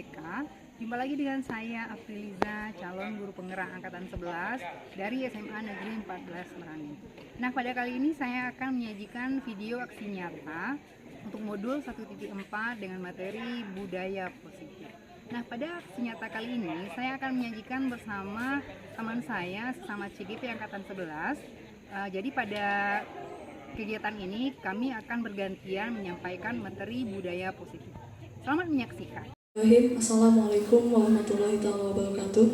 TK. Jumpa lagi dengan saya Apriliza, calon guru penggerak angkatan 11 dari SMA Negeri 14 Merangin. Nah, pada kali ini saya akan menyajikan video aksi nyata untuk modul 1.4 dengan materi budaya positif. Nah, pada aksi nyata kali ini saya akan menyajikan bersama teman saya sesama CGP angkatan 11. Jadi pada kegiatan ini kami akan bergantian menyampaikan materi budaya positif. Selamat menyaksikan. Assalamualaikum warahmatullahi wabarakatuh.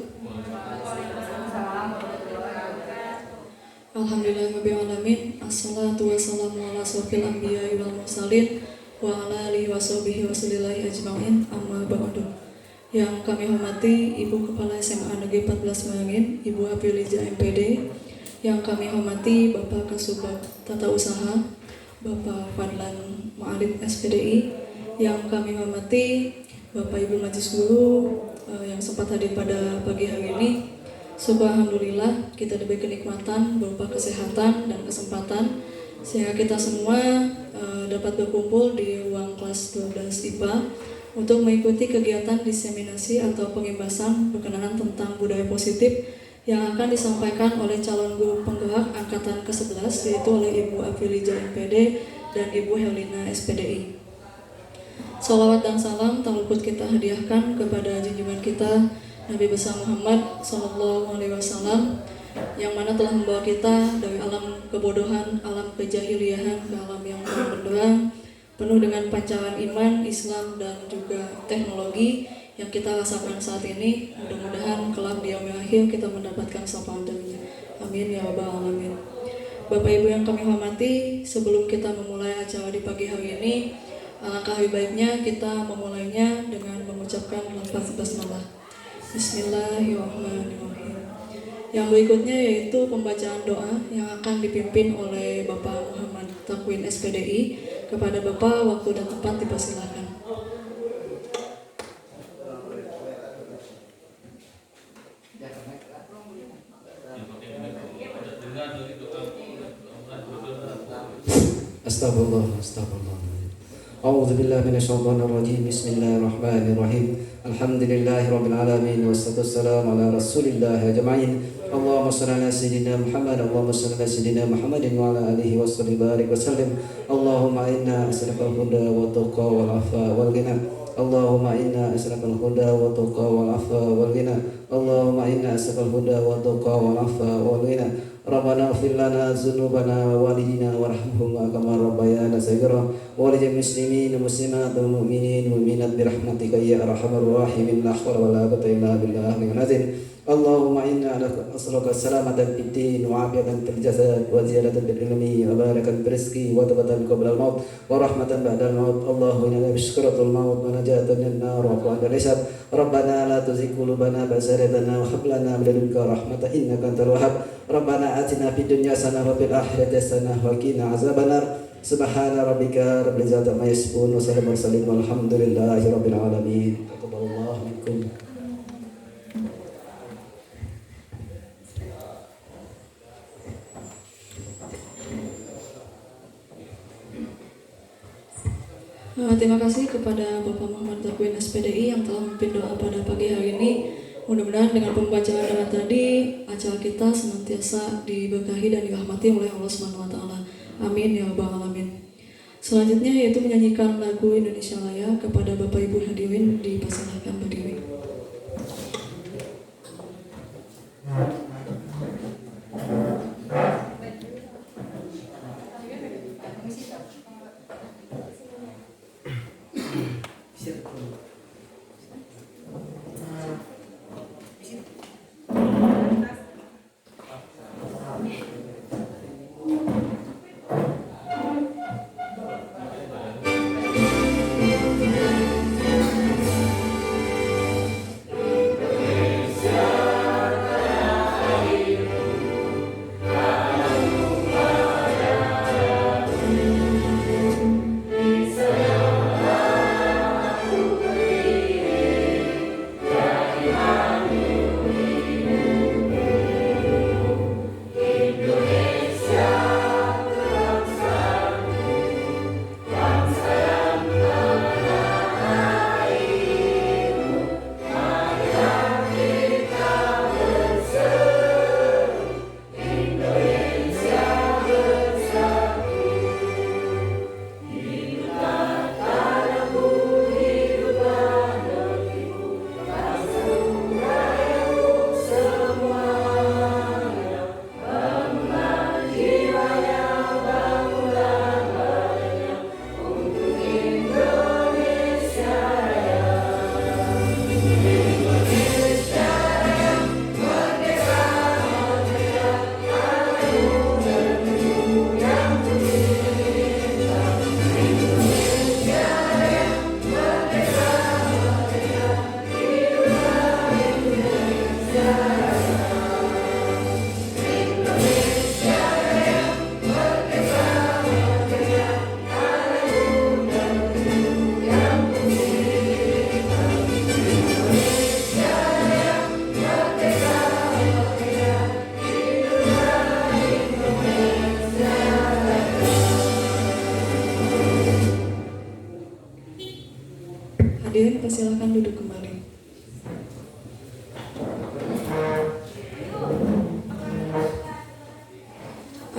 Alhamdulillahirrahmanirrahim. Assalatu wassalamu ala asrofil anbiya'i wal mursalin wa ala alihi washabihi wasalillahi ajma'in, amma ba'du. Yang kami hormati Ibu Kepala SMA Negeri 14 Merangin, Ibu Apriliza MPD. Yang kami hormati Bapak Kasubag Tata Usaha, Bapak Fadlan Ma'arif SPDI. Yang kami hormati Bapak Ibu Majelis Guru yang sempat hadir pada pagi hari ini. Syukur alhamdulillah kita diberi kenikmatan berupa kesehatan dan kesempatan sehingga kita semua dapat berkumpul di ruang kelas 12 IPA untuk mengikuti kegiatan diseminasi atau pengibasan berkenalan tentang budaya positif yang akan disampaikan oleh calon guru penggerak angkatan ke-11, yaitu oleh Ibu Apriliza MPD dan Ibu Helina SPDI. Salawat dan salam tak luput kita hadiahkan kepada junjungan kita Nabi besar Muhammad SAW, yang mana telah membawa kita dari alam kebodohan, alam kejahiliahan ke alam yang terang benderang, penuh dengan pancaran iman, Islam dan juga teknologi yang kita rasakan saat ini. Mudah-mudahan kelak di yaumil akhir kita mendapatkan syafaat darinya. Amin ya rabbal alamin. Bapak Ibu yang kami hormati, sebelum kita memulai acara di pagi hari ini, alangkah lebih baiknya kita memulainya dengan mengucapkan lafaz basmalah. Bismillahirrahmanirrahim. Yang berikutnya yaitu pembacaan doa yang akan dipimpin oleh Bapak Muhammad Takwin SPDI. Kepada Bapak, waktu dan tempat dipersilakan. Astagfirullah, astagfirullah. A'udzu billahi minasyaitonir rajim. Bismillahirrahmanirrahim. Alhamdulillahirabbil alamin wassalatu wassalamu ala rasulillah ajma'in. Allahumma shalli ala sayyidina Muhammad, Allahumma shalli ala sayyidina Muhammadin wa ala alihi wasallim wa sallim. Allahumma inna as'alukal huda wa tuqa wal afa wal ghina. Allahumma inna as'alukal huda wa tuqa wal afa wal ghina. Allahumma inna as'alukal huda wa tuqa wal afa wal ghina. Rabbana ighfir lana dzunubana wa walidina warhamhum kama rabbayana shaghira wa lil muslimin muslimat wal mu'minin wal mu'minat bi rahmatika ya arhamar rahimin la haula wala quwwata illa billahil azim. Allahumma inna as'aluka salamatan fid din wa afiyatan fil jasad wa ziyadatan fil ilmi wa barakan fil rizqi wa tawbatan qabla al maut wa rahmatan ba'da al maut. Allahumma inna bisyukuratul maut wa najatan min nar wa qadar hisab. Rabbana la tuzigh qulubana ba'da idh hadaytana wa hab lana min ladunka rahmatan innaka antal wahhab. Rabbana atina fid dunya hasanah wa fil akhirati hasanah wa qina azabannar. Subhana rabbika rabbil izzati amma yasifun wa salamun mursalin walhamdulillahi rabbil alamin. Taqabbalallahu minkum. Terima kasih kepada Bapak Muhammad Takwin SPDI yang telah memimpin doa pada pagi hari ini. Mudah-mudahan dengan pembacaan doa tadi, acara kita senantiasa diberkahi dan dirahmati oleh Allah SWT. Amin ya rabbal alamin. Selanjutnya yaitu menyanyikan lagu Indonesia Raya. Kepada Bapak Ibu hadirin dipersilakan berdiri.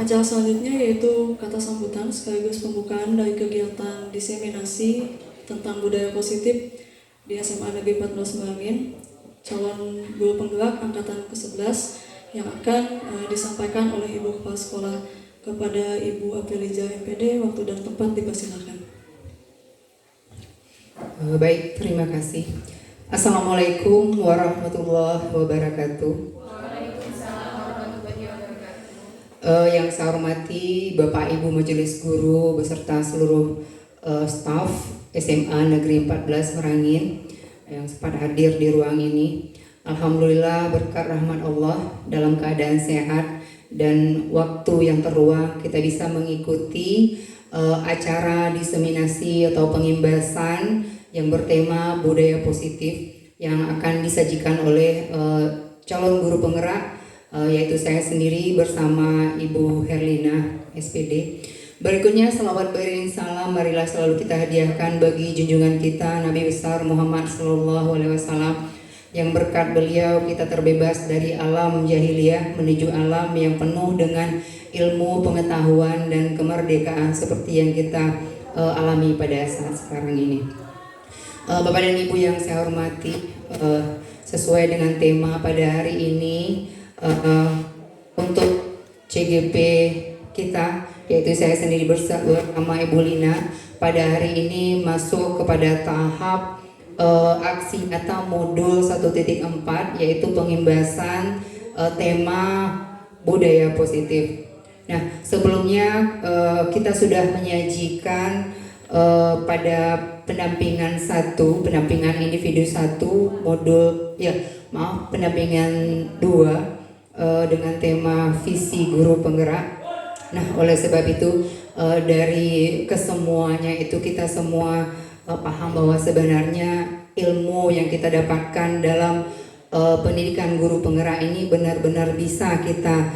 Acara selanjutnya yaitu kata sambutan sekaligus pembukaan dari kegiatan diseminasi tentang budaya positif di SMA Negeri 14 Merangin, calon guru penggerak angkatan ke-11 yang akan disampaikan oleh Ibu Kepala Sekolah kepada Ibu Apeliza MPD. Waktu dan tempat dipersilakan. Baik, terima kasih. Assalamualaikum warahmatullahi wabarakatuh. Yang saya hormati Bapak Ibu Majelis Guru beserta seluruh staf SMA Negeri 14 Merangin yang sempat hadir di ruang ini. Alhamdulillah berkat rahmat Allah dalam keadaan sehat dan waktu yang terluang kita bisa mengikuti acara diseminasi atau pengimbasan yang bertema budaya positif yang akan disajikan oleh calon guru penggerak yaitu saya sendiri bersama Ibu Herlina SPD. Berikutnya selawat beriring salam marilah selalu kita hadiahkan bagi junjungan kita Nabi besar Muhammad SAW yang berkat beliau kita terbebas dari alam jahiliyah menuju alam yang penuh dengan ilmu, pengetahuan dan kemerdekaan seperti yang kita alami pada saat sekarang ini. Bapak dan Ibu yang saya hormati, sesuai dengan tema pada hari ini untuk CGP kita, yaitu saya sendiri bersama Ibu Lina, pada hari ini masuk kepada tahap aksi nyata modul 1.4, yaitu pengimbasan tema budaya positif. Nah, sebelumnya kita sudah menyajikan pada pendampingan individu 1 modul pendampingan 2 dengan tema visi guru penggerak. Nah, oleh sebab itu dari kesemuanya itu kita semua paham bahwa sebenarnya ilmu yang kita dapatkan dalam pendidikan guru penggerak ini benar-benar bisa kita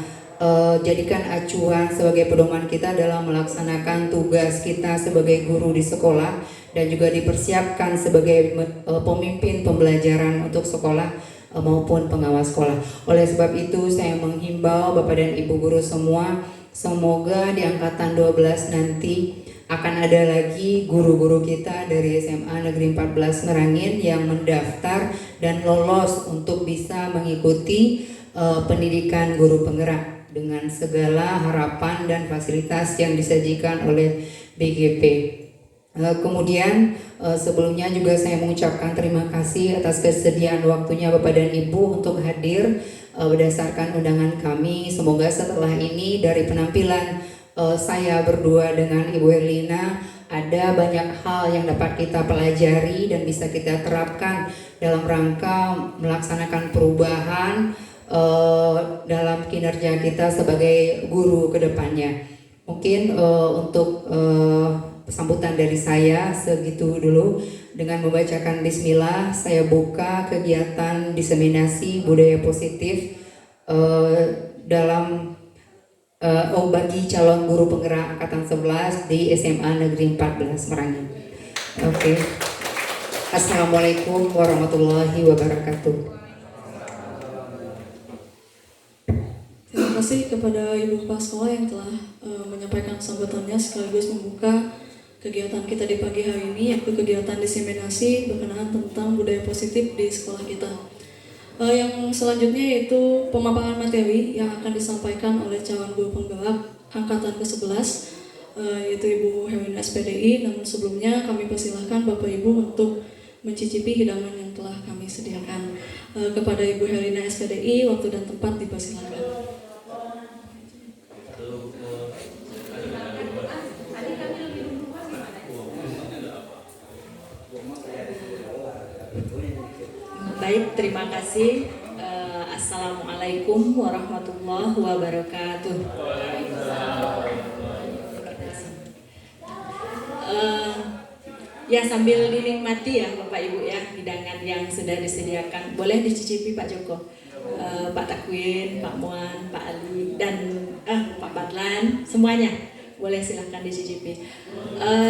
jadikan acuan sebagai pedoman kita dalam melaksanakan tugas kita sebagai guru di sekolah dan juga dipersiapkan sebagai pemimpin pembelajaran untuk sekolah maupun pengawas sekolah. Oleh sebab itu saya menghimbau Bapak dan Ibu guru semua, semoga di angkatan 12 nanti akan ada lagi guru-guru kita dari SMA Negeri 14 Merangin yang mendaftar dan lolos untuk bisa mengikuti pendidikan guru penggerak dengan segala harapan dan fasilitas yang disajikan oleh BGP. Kemudian sebelumnya juga saya mengucapkan terima kasih atas kesediaan waktunya Bapak dan Ibu untuk hadir berdasarkan undangan kami. Semoga setelah ini dari penampilan saya berdua dengan Ibu Herlina ada banyak hal yang dapat kita pelajari dan bisa kita terapkan dalam rangka melaksanakan perubahan dalam kinerja kita sebagai guru ke depannya. Mungkin untuk sambutan dari saya segitu dulu. Dengan membacakan bismillah saya buka kegiatan diseminasi budaya positif bagi calon guru penggerak angkatan 11 di SMA Negeri 14 Merangin. Oke. Assalamualaikum warahmatullahi wabarakatuh. Terima kasih kepada Ibu Kepala Sekolah yang telah menyampaikan sambutannya sekaligus membuka kegiatan kita di pagi hari ini, yaitu kegiatan diseminasi berkenaan tentang budaya positif di sekolah kita. Yang selanjutnya yaitu pemaparan materi yang akan disampaikan oleh calon guru penggerak angkatan ke-11, yaitu Ibu Herlina SPDI. Namun sebelumnya kami persilahkan Bapak Ibu untuk mencicipi hidangan yang telah kami sediakan. Kepada Ibu Herlina SPDI, waktu dan tempat dipersilahkan. Baik, terima kasih. Assalamualaikum warahmatullahi wabarakatuh. Ya, sambil dinikmati ya Bapak Ibu ya hidangan yang sudah disediakan. Boleh dicicipi Pak Joko, Pak Takwin, Pak Muan, Pak Ali dan Pak Badlan semuanya. boleh silahkan dicicipi.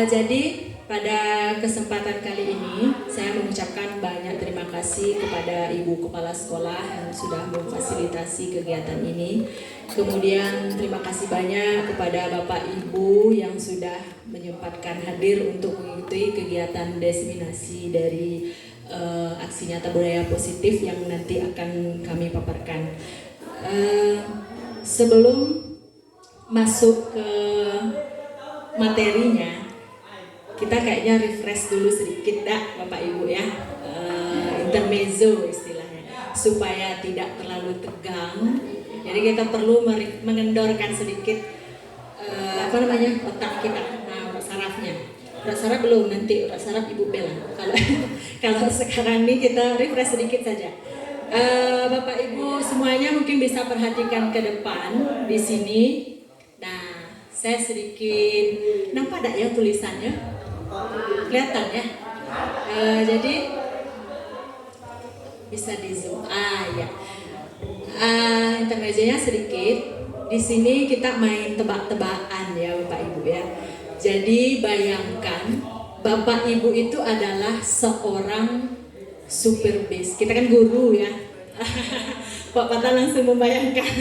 Jadi pada kesempatan kali ini saya mengucapkan banyak terima kasih kepada Ibu Kepala Sekolah yang sudah memfasilitasi kegiatan ini. Kemudian terima kasih banyak kepada Bapak Ibu yang sudah menyempatkan hadir untuk mengikuti kegiatan diseminasi dari aksi nyata budaya positif yang nanti akan kami paparkan. Sebelum masuk ke materinya, kita kayaknya refresh dulu sedikit dah Bapak Ibu ya, intermezzo istilahnya, supaya tidak terlalu tegang. Jadi kita perlu mengendorkan sedikit otak kita, otak sarafnya. Otak saraf belum, nanti otak saraf Ibu Bella. Kalau sekarang ini kita refresh sedikit saja. Bapak Ibu semuanya mungkin bisa perhatikan ke depan di sini. Nah, saya sedikit nampak tak ya tulisannya? Kelihatan ya. Jadi bisa di zoom. Ya. Intermezzonya sedikit. Di sini kita main tebak-tebakan ya Bapak Ibu ya. Jadi bayangkan Bapak Ibu itu adalah seorang super base. Kita kan guru ya. Pak Pata langsung membayangkan.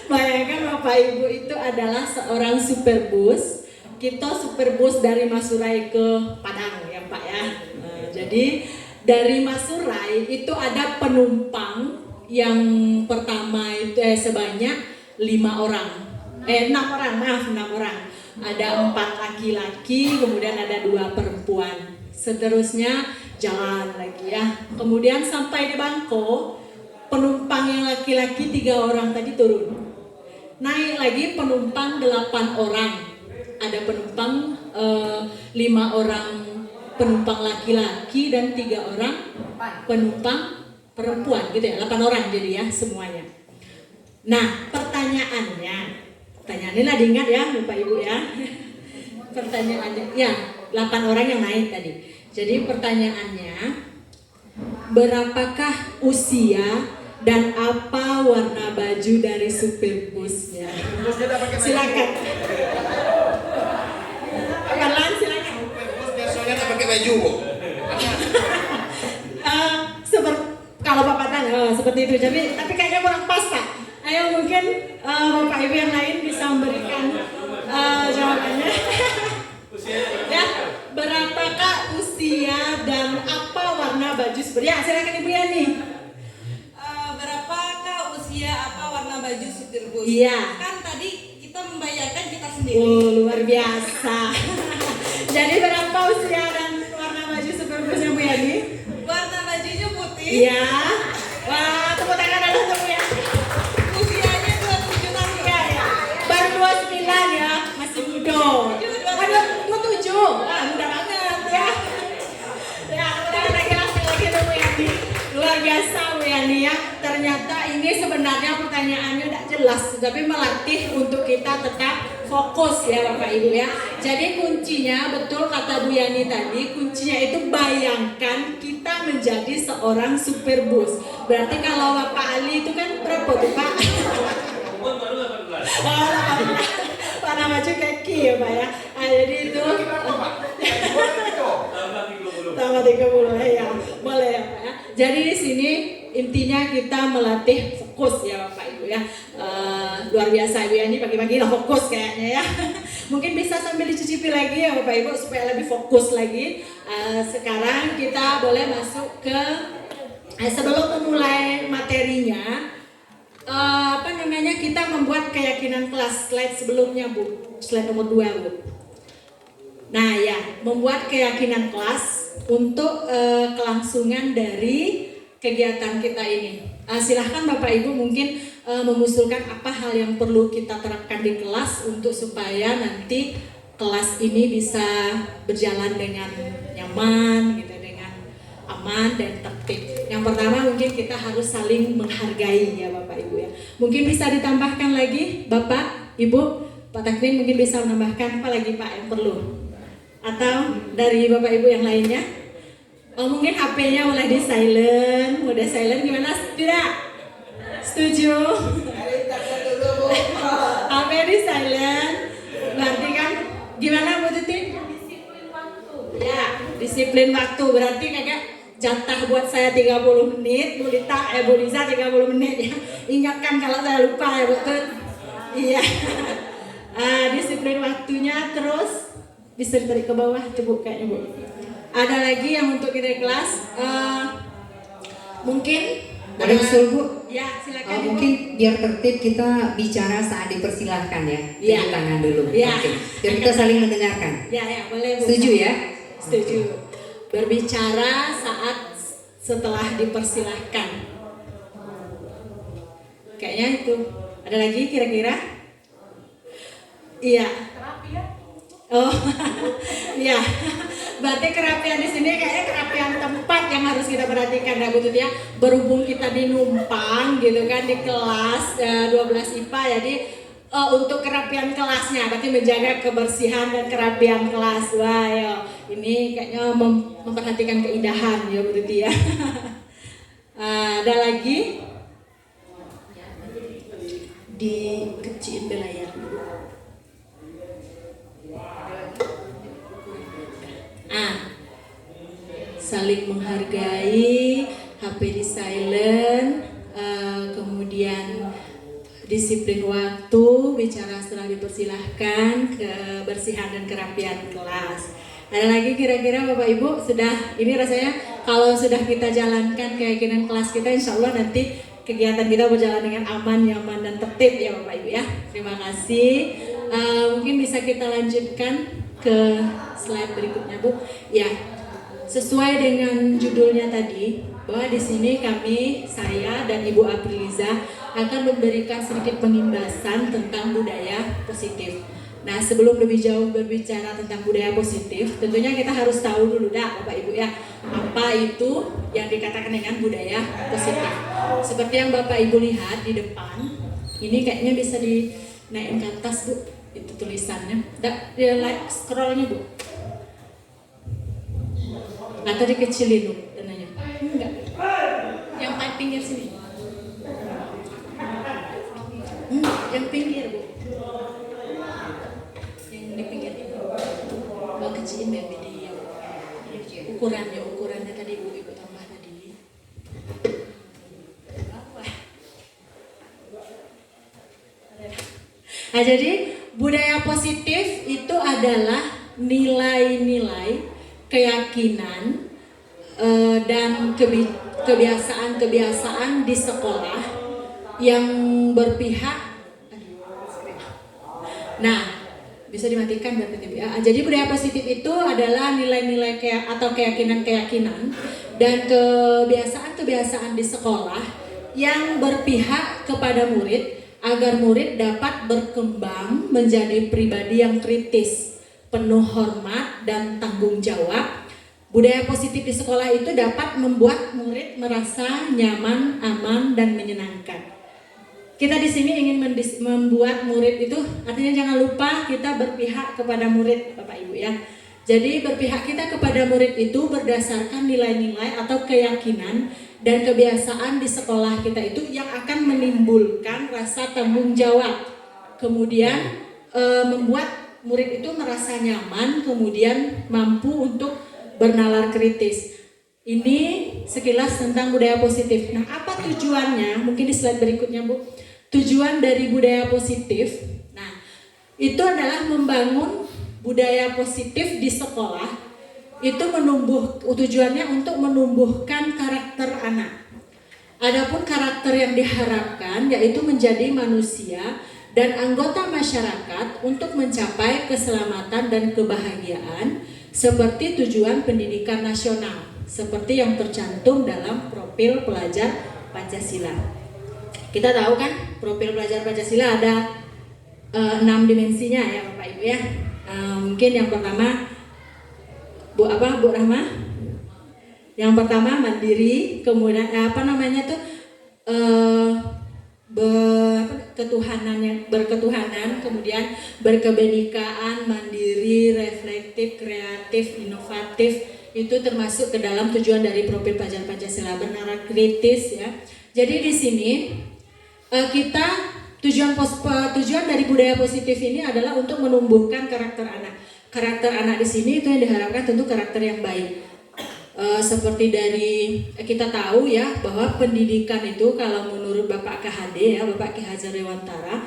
Bayangkan Bapak Ibu itu adalah seorang super bus. Kita super bus dari Masurai ke Padang ya Pak ya. Jadi dari Masurai itu ada penumpang yang pertama itu sebanyak 6 orang. Ada 4 laki-laki, kemudian ada 2 perempuan. Seterusnya jalan lagi ya. Kemudian sampai di Bangko, penumpang yang laki-laki 3 orang tadi turun. Naik lagi penumpang 8 orang. Ada penumpang 5 orang penumpang laki-laki dan 3 orang penumpang perempuan gitu ya. 8 orang jadi ya semuanya. Nah, pertanyaannya ini lah diingat ya Bapak Ibu ya. Pertanyaannya ya 8 orang yang naik tadi. Jadi pertanyaannya, berapakah usia dan apa warna baju dari supir busnya? Silakan. Kalan silakan. Biasanya tak pakai baju. Kalau Bapak tanya seperti itu, tapi kayaknya kurang pas Pak. Ayo mungkin Bapak Ibu yang lain bisa memberikan jawabannya. Ya, berapakah usia dan apa warna baju sebenarnya? Silakan Ibu Yani. Berapakah usia apa warna baju supir bus? Iya. Kan tadi kita membayangkan kita sendiri. Luar biasa. Jadi berapa usia dan warna baju supir busnya Bu Yani? Warna bajunya putih. Iya. Wah, tepuk tangan dulu untuk Bu Yani. Usianya 27 tahun. Ya. Baru 29 ya, masih muda. Aduh, 27. Wah, muda banget ya. Ya, tepuk tangan lagi untuk Bu Yani. Luar biasa Bu Yani ya. Ternyata ini sebenarnya pertanyaannya tidak jelas, tapi melatih untuk kita tetap fokus ya Bapak Ibu ya. Jadi kuncinya betul kata Bu Yani tadi, kuncinya itu bayangkan kita menjadi seorang supir bus. Berarti kalau Bapak Ali itu kan berapa tuh Pak? Umur baru 18. Oh, 18. Warna baju kaki ya Pak ya. Jadi itu tambah 30 ya. Boleh ya Pak ya. Jadi di sini intinya kita melatih fokus ya Bapak Ibu ya. Luar biasa Ibu Yani pagi-pagi lah fokus kayaknya ya. Mungkin bisa sambil dicicipi lagi ya Bapak Ibu supaya lebih fokus lagi. Sekarang kita boleh masuk ke sebelum memulai materinya, kita membuat keyakinan kelas. Slide sebelumnya Bu, slide nomor 2 Bu. Nah ya, membuat keyakinan kelas untuk kelangsungan dari kegiatan kita ini. Silahkan Bapak Ibu mungkin mengusulkan apa hal yang perlu kita terapkan di kelas untuk supaya nanti kelas ini bisa berjalan dengan nyaman gitu, dengan aman dan tertib. Yang pertama mungkin kita harus saling menghargai ya Bapak Ibu ya. Mungkin bisa ditambahkan lagi Bapak, Ibu, Pak Takmin mungkin bisa menambahkan apa lagi Pak yang perlu? Atau dari Bapak Ibu yang lainnya? Mungkin HP-nya mulai di silent, mode silent gimana? Tidak? Setuju? HP di silent, berarti disiplin waktu berarti kakak jatah buat saya 30 menit, Bu Liza 30 menit ya. Ingatkan kalau saya lupa ya betul. Iya. Disiplin waktunya terus bisa ditarik ke bawah coba kayaknya Bu. Ada lagi yang untuk kita kelas mungkin Ada usul Bu? Ya, silakan Ibu. Mungkin biar tertib kita bicara saat dipersilahkan ya. Iya. Tepuk tangan dulu. Iya. Oke. Biar kita saling mendengarkan. Ya, boleh Bu. Setuju ya? Setuju. Berbicara saat setelah dipersilahkan. Kayaknya itu. Ada lagi kira-kira? Iya. Oh, iya. Berarti kerapian di sini kayaknya kerapian tempat yang harus kita perhatikan ya Bu Tuti ya. Berhubung kita di numpang gitu kan di kelas 12 IPA, jadi untuk kerapian kelasnya berarti menjaga kebersihan dan kerapian kelas. Wah, ya. Ini kayaknya memperhatikan keindahan ya Bu Tuti ya. Ada lagi? Dikecilin belayar dulu. Saling menghargai, HP di silent, kemudian disiplin waktu, bicara setelah dipersilahkan, kebersihan dan kerapian kelas. Ada lagi kira-kira Bapak Ibu sudah, ini rasanya kalau sudah kita jalankan keyakinan kelas kita, insya Allah nanti kegiatan kita berjalan dengan aman, nyaman, dan tertib ya Bapak Ibu ya. Terima kasih. Mungkin bisa kita lanjutkan ke slide berikutnya Bu. Ya, sesuai dengan judulnya tadi, bahwa di sini saya dan Ibu Apriliza akan memberikan sedikit pengimbasan tentang budaya positif. Nah, sebelum lebih jauh berbicara tentang budaya positif, tentunya kita harus tahu dulu Bapak Ibu ya, apa itu yang dikatakan dengan budaya positif. Seperti yang Bapak Ibu lihat di depan, ini kayaknya bisa dinaikin ke atas Bu, itu tulisannya. Like scrollnya Bu. Atau dikecilin Bu dananya. Enggak. Yang paling pinggir sini. Yang pinggir Bu. Yang di pinggir itu. Mau kecilin video. Ukurannya tadi Bu Ibu tambah tadi. Nah, jadi budaya positif itu adalah nilai-nilai, keyakinan dan kebiasaan-kebiasaan di sekolah yang berpihak. Nah, bisa dimatikan berarti ya. Jadi budaya positif itu adalah nilai-nilai atau keyakinan-keyakinan dan kebiasaan-kebiasaan di sekolah yang berpihak kepada murid agar murid dapat berkembang menjadi pribadi yang kritis, penuh hormat dan tanggung jawab. Budaya positif di sekolah itu dapat membuat murid merasa nyaman, aman, dan menyenangkan. Kita di sini ingin membuat murid itu, artinya jangan lupa kita berpihak kepada murid, Bapak Ibu ya. Jadi berpihak kita kepada murid itu berdasarkan nilai-nilai atau keyakinan dan kebiasaan di sekolah kita itu yang akan menimbulkan rasa tanggung jawab. Kemudian membuat murid itu merasa nyaman, kemudian mampu untuk bernalar kritis. Ini sekilas tentang budaya positif. Nah, apa tujuannya? Mungkin di slide berikutnya Bu. Tujuan dari budaya positif, nah itu adalah membangun budaya positif di sekolah. Itu tujuannya untuk menumbuhkan karakter anak. Adapun karakter yang diharapkan yaitu menjadi manusia dan anggota masyarakat untuk mencapai keselamatan dan kebahagiaan seperti tujuan pendidikan nasional, seperti yang tercantum dalam profil pelajar Pancasila. Kita tahu kan profil pelajar Pancasila ada 6 dimensinya ya Bapak Ibu ya. Mungkin yang pertama Bu Rahma? Yang pertama mandiri, kemudian berketuhanan, kemudian berkebenekaan, mandiri, reflektif, kreatif, inovatif. Itu termasuk ke dalam tujuan dari profil pelajar Pancasila, bernalar kritis ya. Jadi di sini tujuan dari budaya positif ini adalah untuk menumbuhkan karakter anak. Karakter anak di sini itu yang diharapkan tentu karakter yang baik. Seperti dari kita tahu ya bahwa pendidikan itu kalau menurut Bapak KHD ya, Bapak Ki Hajar Dewantara,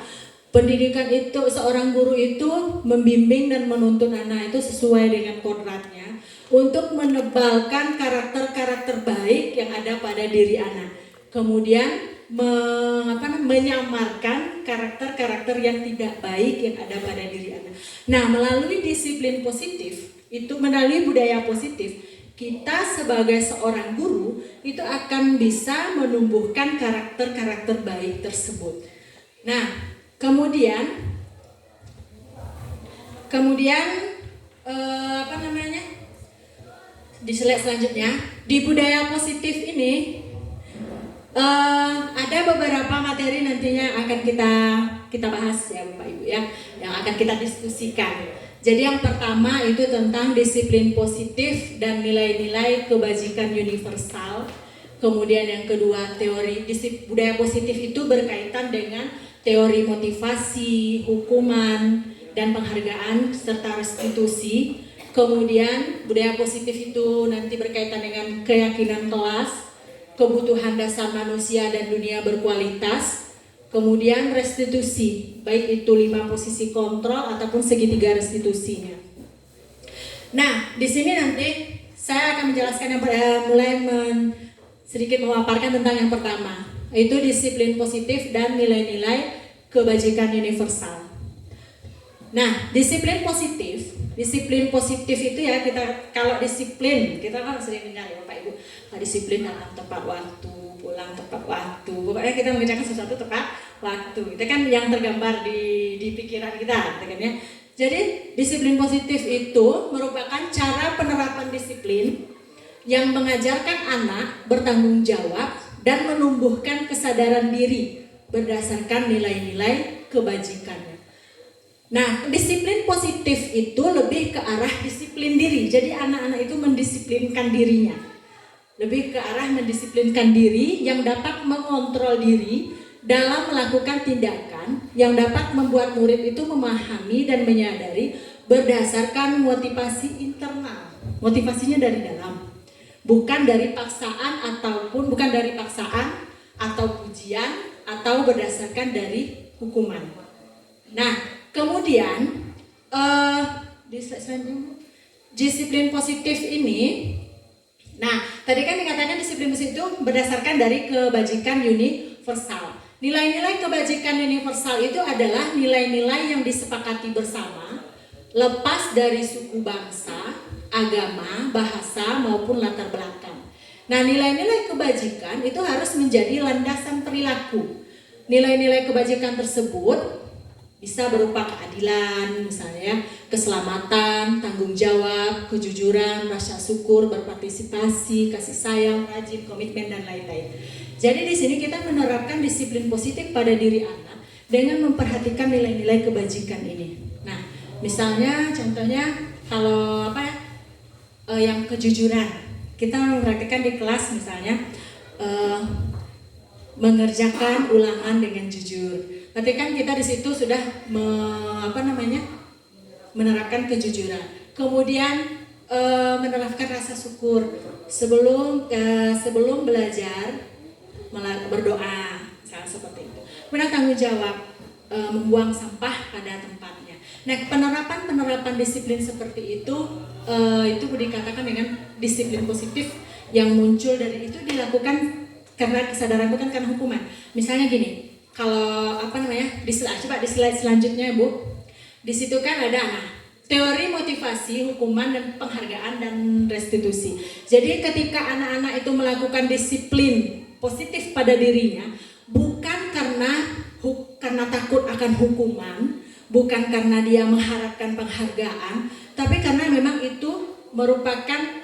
pendidikan itu seorang guru itu membimbing dan menuntun anak itu sesuai dengan kodratnya untuk menebalkan karakter-karakter baik yang ada pada diri anak. Kemudian menyamarkan karakter-karakter yang tidak baik yang ada pada diri anak. Nah, melalui disiplin positif, itu melalui budaya positif, kita sebagai seorang guru itu akan bisa menumbuhkan karakter-karakter baik tersebut. Nah, kemudian di slide selanjutnya di budaya positif ini ada beberapa materi nantinya akan kita bahas ya Bapak Ibu ya, yang akan kita diskusikan. Jadi yang pertama itu tentang disiplin positif dan nilai-nilai kebajikan universal. Kemudian yang kedua teori budaya positif itu berkaitan dengan teori motivasi, hukuman, dan penghargaan serta restitusi. Kemudian budaya positif itu nanti berkaitan dengan keyakinan kelas, kebutuhan dasar manusia dan dunia berkualitas. Kemudian restitusi, baik itu 5 posisi kontrol ataupun segitiga restitusinya. Nah, di sini nanti saya akan menjelaskan sedikit memaparkan tentang yang pertama, yaitu disiplin positif dan nilai-nilai kebajikan universal. Nah, disiplin positif itu ya, kalau disiplin kita kan sering dengar ya Bapak Ibu, disiplin dalam tepat waktu, pulang tepat waktu, pokoknya kita mengerjakan sesuatu tepat waktu. Itu kan yang tergambar di pikiran kita, gitu kan ya. Jadi disiplin positif itu merupakan cara penerapan disiplin yang mengajarkan anak bertanggung jawab dan menumbuhkan kesadaran diri berdasarkan nilai-nilai kebajikannya. Nah, disiplin positif itu lebih ke arah disiplin diri. Jadi anak-anak itu mendisiplinkan dirinya. Lebih ke arah mendisiplinkan diri yang dapat mengontrol diri dalam melakukan tindakan yang dapat membuat murid itu memahami dan menyadari berdasarkan motivasi internal. Motivasinya dari dalam. Bukan dari paksaan atau pujian atau berdasarkan dari hukuman. Nah, kemudian di selanjutnya disiplin positif ini, nah tadi kan dikatakan disiplin positif itu berdasarkan dari kebajikan universal. Nilai-nilai kebajikan universal itu adalah nilai-nilai yang disepakati bersama, lepas dari suku bangsa, agama, bahasa maupun latar belakang. Nah, nilai-nilai kebajikan itu harus menjadi landasan perilaku. Nilai-nilai kebajikan tersebut bisa berupa keadilan, misalnya keselamatan, tanggung jawab, kejujuran, rasa syukur, berpartisipasi, kasih sayang, rajin, komitmen, dan lain-lain. Jadi di sini kita menerapkan disiplin positif pada diri anak dengan memperhatikan nilai-nilai kebajikan ini. Nah, misalnya contohnya kalau yang kejujuran, kita memperhatikan di kelas misalnya mengerjakan ulangan dengan jujur. Berarti kan kita di situ sudah menerapkan kejujuran. Kemudian menerapkan rasa syukur sebelum belajar berdoa, misalnya seperti itu. Kemudian tanggung jawab membuang sampah pada tempatnya. Nah, penerapan disiplin seperti itu dikatakan dengan disiplin positif yang muncul dari itu dilakukan karena kesadaran, bukan karena hukuman. Misalnya gini, kalau di slide selanjutnya Bu, di situ kan ada teori motivasi, hukuman, dan penghargaan dan restitusi. Jadi ketika anak-anak itu melakukan disiplin positif pada dirinya, bukan karena takut akan hukuman, bukan karena dia mengharapkan penghargaan, tapi karena memang itu merupakan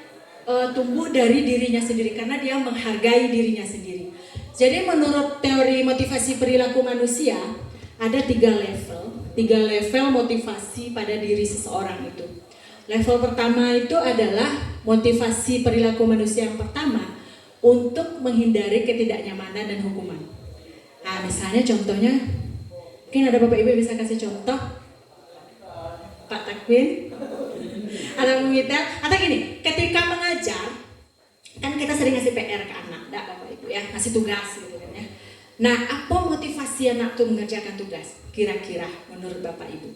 tumbuh dari dirinya sendiri, karena dia menghargai dirinya sendiri. Jadi menurut teori motivasi perilaku manusia ada 3 level motivasi pada diri seseorang itu. Level pertama itu adalah motivasi perilaku manusia yang pertama untuk menghindari ketidaknyamanan dan hukuman. Nah, misalnya contohnya, mungkin ada Bapak Ibu yang bisa kasih contoh, Pak Takwin, atau Mita, atau gini, ketika mengajar, Kan kita sering ngasih PR ke anak, enggak Bapak Ibu ya, ngasih tugas gitu kan ya. Nah, apa motivasi anak tuh mengerjakan tugas? Kira-kira menurut Bapak Ibu?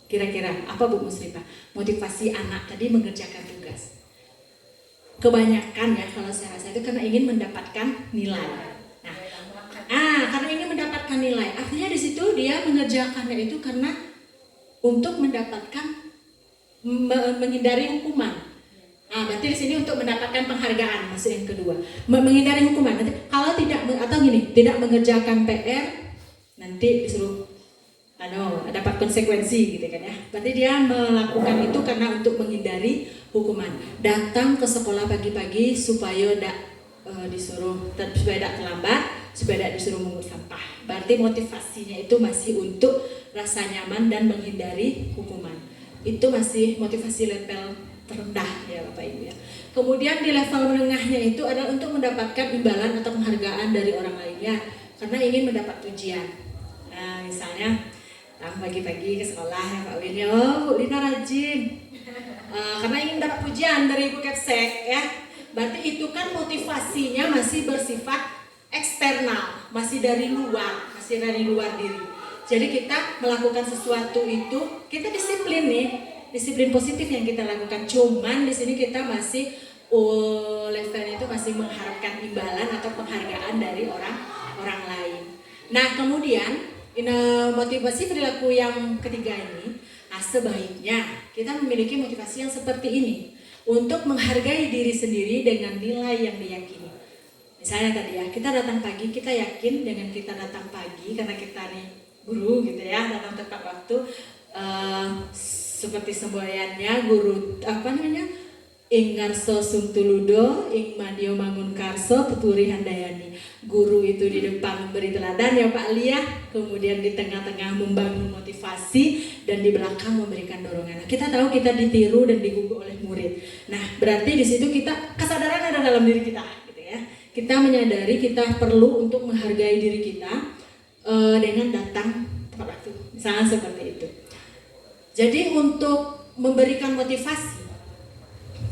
Kira-kira apa Bu Musrifah? Motivasi anak tadi mengerjakan tugas. Kebanyakan ya kalau saya rasa itu karena ingin mendapatkan nilai. Karena ingin mendapatkan nilai, artinya di situ dia mengerjakannya itu karena untuk mendapatkan menghindari hukuman. Berarti di sini untuk mendapatkan penghargaan, maksud yang kedua. Menghindari hukuman. Nanti kalau tidak tidak mengerjakan PR, nanti disuruh dapat konsekuensi gitu kan ya. Berarti dia melakukan itu karena untuk menghindari hukuman. Datang ke sekolah pagi-pagi supaya tidak terlambat, supaya tidak disuruh mengut sampah. Berarti motivasinya itu masih untuk rasa nyaman dan menghindari hukuman. Itu masih motivasi level terendah ya Bapak Ibu ya. Kemudian di level menengahnya itu adalah untuk mendapatkan imbalan atau penghargaan dari orang lainnya karena ingin mendapat pujian. Misalnya pagi-pagi ke sekolah ya Pak Win, Bu Lina rajin, karena ingin mendapat pujian dari Ibu Kepsek ya. Berarti itu kan motivasinya masih bersifat eksternal, masih dari luar diri. Jadi kita melakukan sesuatu itu, kita disiplin nih, disiplin positif yang kita lakukan. Cuman di sini kita masih levelnya itu masih mengharapkan imbalan atau penghargaan dari orang lain. Nah kemudian motivasi perilaku yang ketiga ini, sebaiknya kita memiliki motivasi yang seperti ini untuk menghargai diri sendiri dengan nilai yang diyakini. Misalnya tadi ya, kita datang pagi, kita yakin dengan kita datang pagi karena kita nih guru gitu ya, datang tepat waktu, seperti semboyannya guru Ing Ngarso Suntuludo, Ing Madio Mangunkarso, Peturi Handayani. Guru itu di depan memberi teladan ya Pak Lia, kemudian di tengah-tengah membangun motivasi dan di belakang memberikan dorongan. Nah, kita tahu kita ditiru dan diguguk oleh murid. Nah, berarti di situ kita kesadaran ada dalam diri kita, gitu ya. Kita menyadari kita perlu untuk menghargai diri kita dengan datang tepat waktu. Misalnya seperti itu. Jadi untuk memberikan motivasi,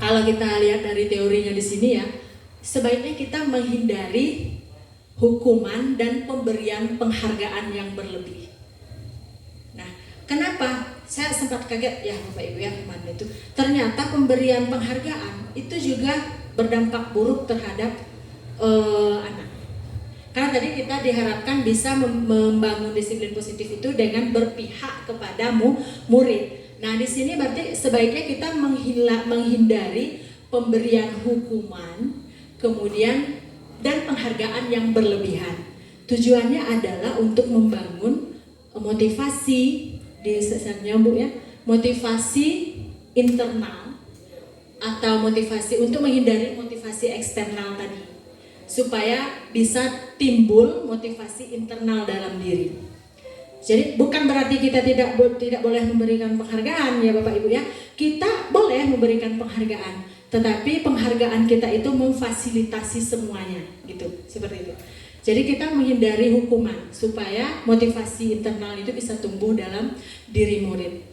kalau kita lihat dari teorinya di sini ya, sebaiknya kita menghindari hukuman dan pemberian penghargaan yang berlebih. Nah, kenapa? Saya sempat kaget ya Bapak Ibu ya kemarin itu. Ternyata pemberian penghargaan itu juga berdampak buruk terhadap anak. Karena tadi kita diharapkan bisa membangun disiplin positif itu dengan berpihak kepada murid. Nah, di sini berarti sebaiknya kita menghindari pemberian hukuman, kemudian dan penghargaan yang berlebihan. Tujuannya adalah untuk membangun motivasi di nyambung ya, motivasi internal atau motivasi untuk menghindari motivasi eksternal tadi, supaya bisa timbul motivasi internal dalam diri. Jadi bukan berarti kita tidak boleh memberikan penghargaan ya Bapak Ibu ya. Kita boleh memberikan penghargaan, tetapi penghargaan kita itu memfasilitasi semuanya gitu, seperti itu. Jadi kita menghindari hukuman supaya motivasi internal itu bisa tumbuh dalam diri murid.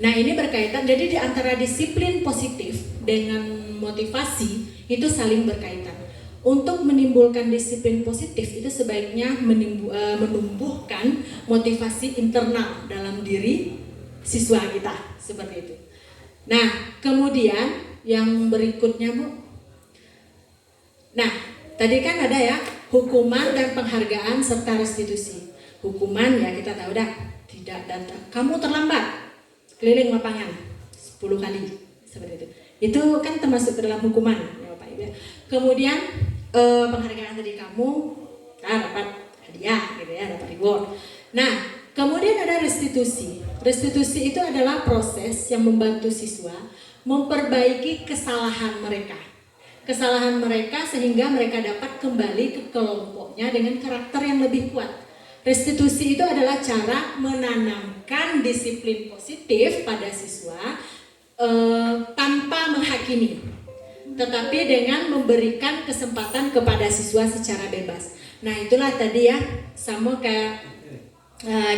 Nah, ini berkaitan, jadi di antara disiplin positif dengan motivasi itu saling berkaitan. Untuk menimbulkan disiplin positif itu sebaiknya menumbuhkan motivasi internal dalam diri siswa kita, seperti itu. Nah, kemudian yang berikutnya Bu. Nah, tadi kan ada ya hukuman dan penghargaan serta restitusi. Hukuman ya kita tahu dah, tidak datang, kamu terlambat keliling lapangan 10 kali, seperti itu. Itu kan termasuk ke dalam hukuman ya Bapak Ibu. Kemudian penghargaan dari kamu dapat hadiah gitu ya, dapat reward. Nah, kemudian ada restitusi. Restitusi itu adalah proses yang membantu siswa memperbaiki kesalahan mereka. Kesalahan mereka sehingga mereka dapat kembali ke kelompoknya dengan karakter yang lebih kuat. Restitusi itu adalah cara menanamkan disiplin positif pada siswa tanpa menghakimi, tetapi dengan memberikan kesempatan kepada siswa secara bebas. Nah, itulah tadi ya, sama kayak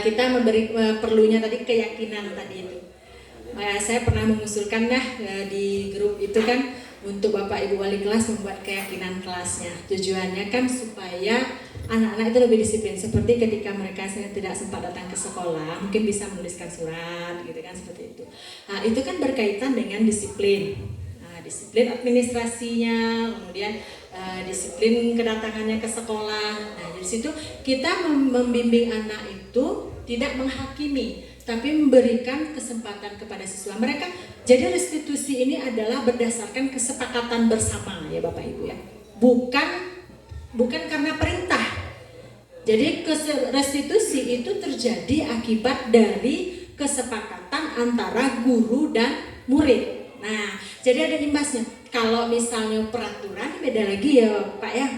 kita memberi perlunya tadi keyakinan tadi itu. Saya pernah mengusulkan di grup itu kan untuk Bapak Ibu wali kelas membuat keyakinan kelasnya. Tujuannya kan supaya anak-anak itu lebih disiplin. Seperti ketika mereka tidak sempat datang ke sekolah, mungkin bisa menuliskan surat gitu kan, seperti itu. Nah, itu kan berkaitan dengan disiplin. Nah, disiplin administrasinya, kemudian disiplin kedatangannya ke sekolah. Nah, dari situ kita membimbing anak itu tidak menghakimi, tapi memberikan kesempatan kepada siswa mereka. Jadi restitusi ini adalah berdasarkan kesepakatan bersama ya Bapak Ibu ya, bukan karena perintah. Jadi restitusi itu terjadi akibat dari kesepakatan antara guru dan murid. Nah, jadi ada imbasnya. Kalau misalnya peraturan beda lagi ya Pak ya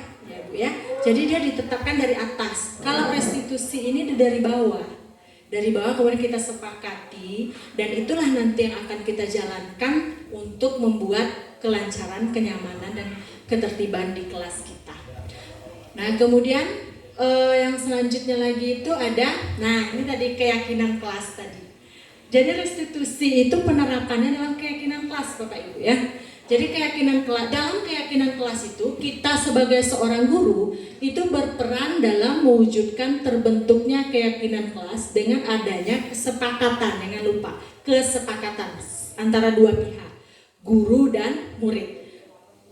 Bu ya. Jadi dia ditetapkan dari atas. Kalau restitusi ini dari bawah. Dari bawah kemudian kita sepakati, dan itulah nanti yang akan kita jalankan untuk membuat kelancaran, kenyamanan, dan ketertiban di kelas kita. Nah kemudian yang selanjutnya lagi itu ada, nah ini tadi keyakinan kelas tadi. Jadi restitusi itu penerapannya dalam keyakinan kelas Bapak Ibu ya. Jadi dalam keyakinan kelas itu kita sebagai seorang guru itu berperan dalam mewujudkan terbentuknya keyakinan kelas dengan adanya kesepakatan, jangan lupa kesepakatan antara dua pihak, guru dan murid.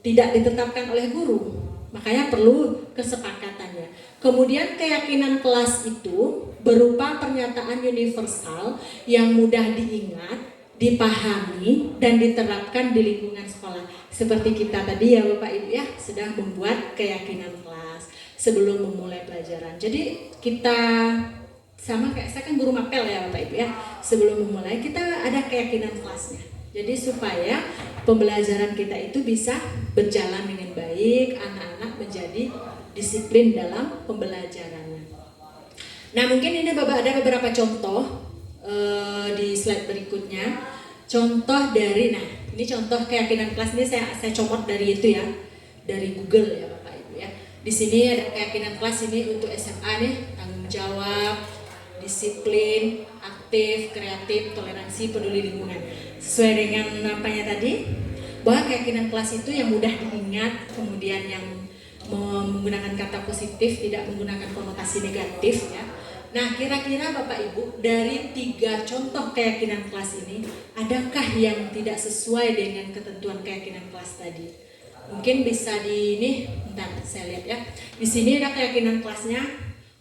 Tidak ditetapkan oleh guru, makanya perlu kesepakatannya. Kemudian keyakinan kelas itu berupa pernyataan universal yang mudah diingat, dipahami dan diterapkan di lingkungan sekolah. Seperti kita tadi ya Bapak Ibu ya, sedang membuat keyakinan kelas sebelum memulai pelajaran. Jadi kita sama kayak saya kan guru mapel ya Bapak Ibu ya. Sebelum memulai kita ada keyakinan kelasnya. Jadi supaya pembelajaran kita itu bisa berjalan dengan baik, anak-anak menjadi disiplin dalam pembelajarannya. Nah, mungkin ini ada beberapa contoh di slide berikutnya, contoh dari, nah ini contoh keyakinan kelas ini saya comot dari itu ya, dari Google ya Bapak Ibu ya. Di sini ada keyakinan kelas ini untuk SMA nih, tanggung jawab, disiplin, aktif, kreatif, toleransi, peduli lingkungan. Sesuai dengan namanya tadi, bahwa keyakinan kelas itu yang mudah diingat, kemudian yang menggunakan kata positif, tidak menggunakan konotasi negatif ya. Nah, kira-kira Bapak Ibu, dari 3 contoh keyakinan kelas ini, adakah yang tidak sesuai dengan ketentuan keyakinan kelas tadi? Mungkin bisa bentar saya lihat ya. Di sini ada keyakinan kelasnya,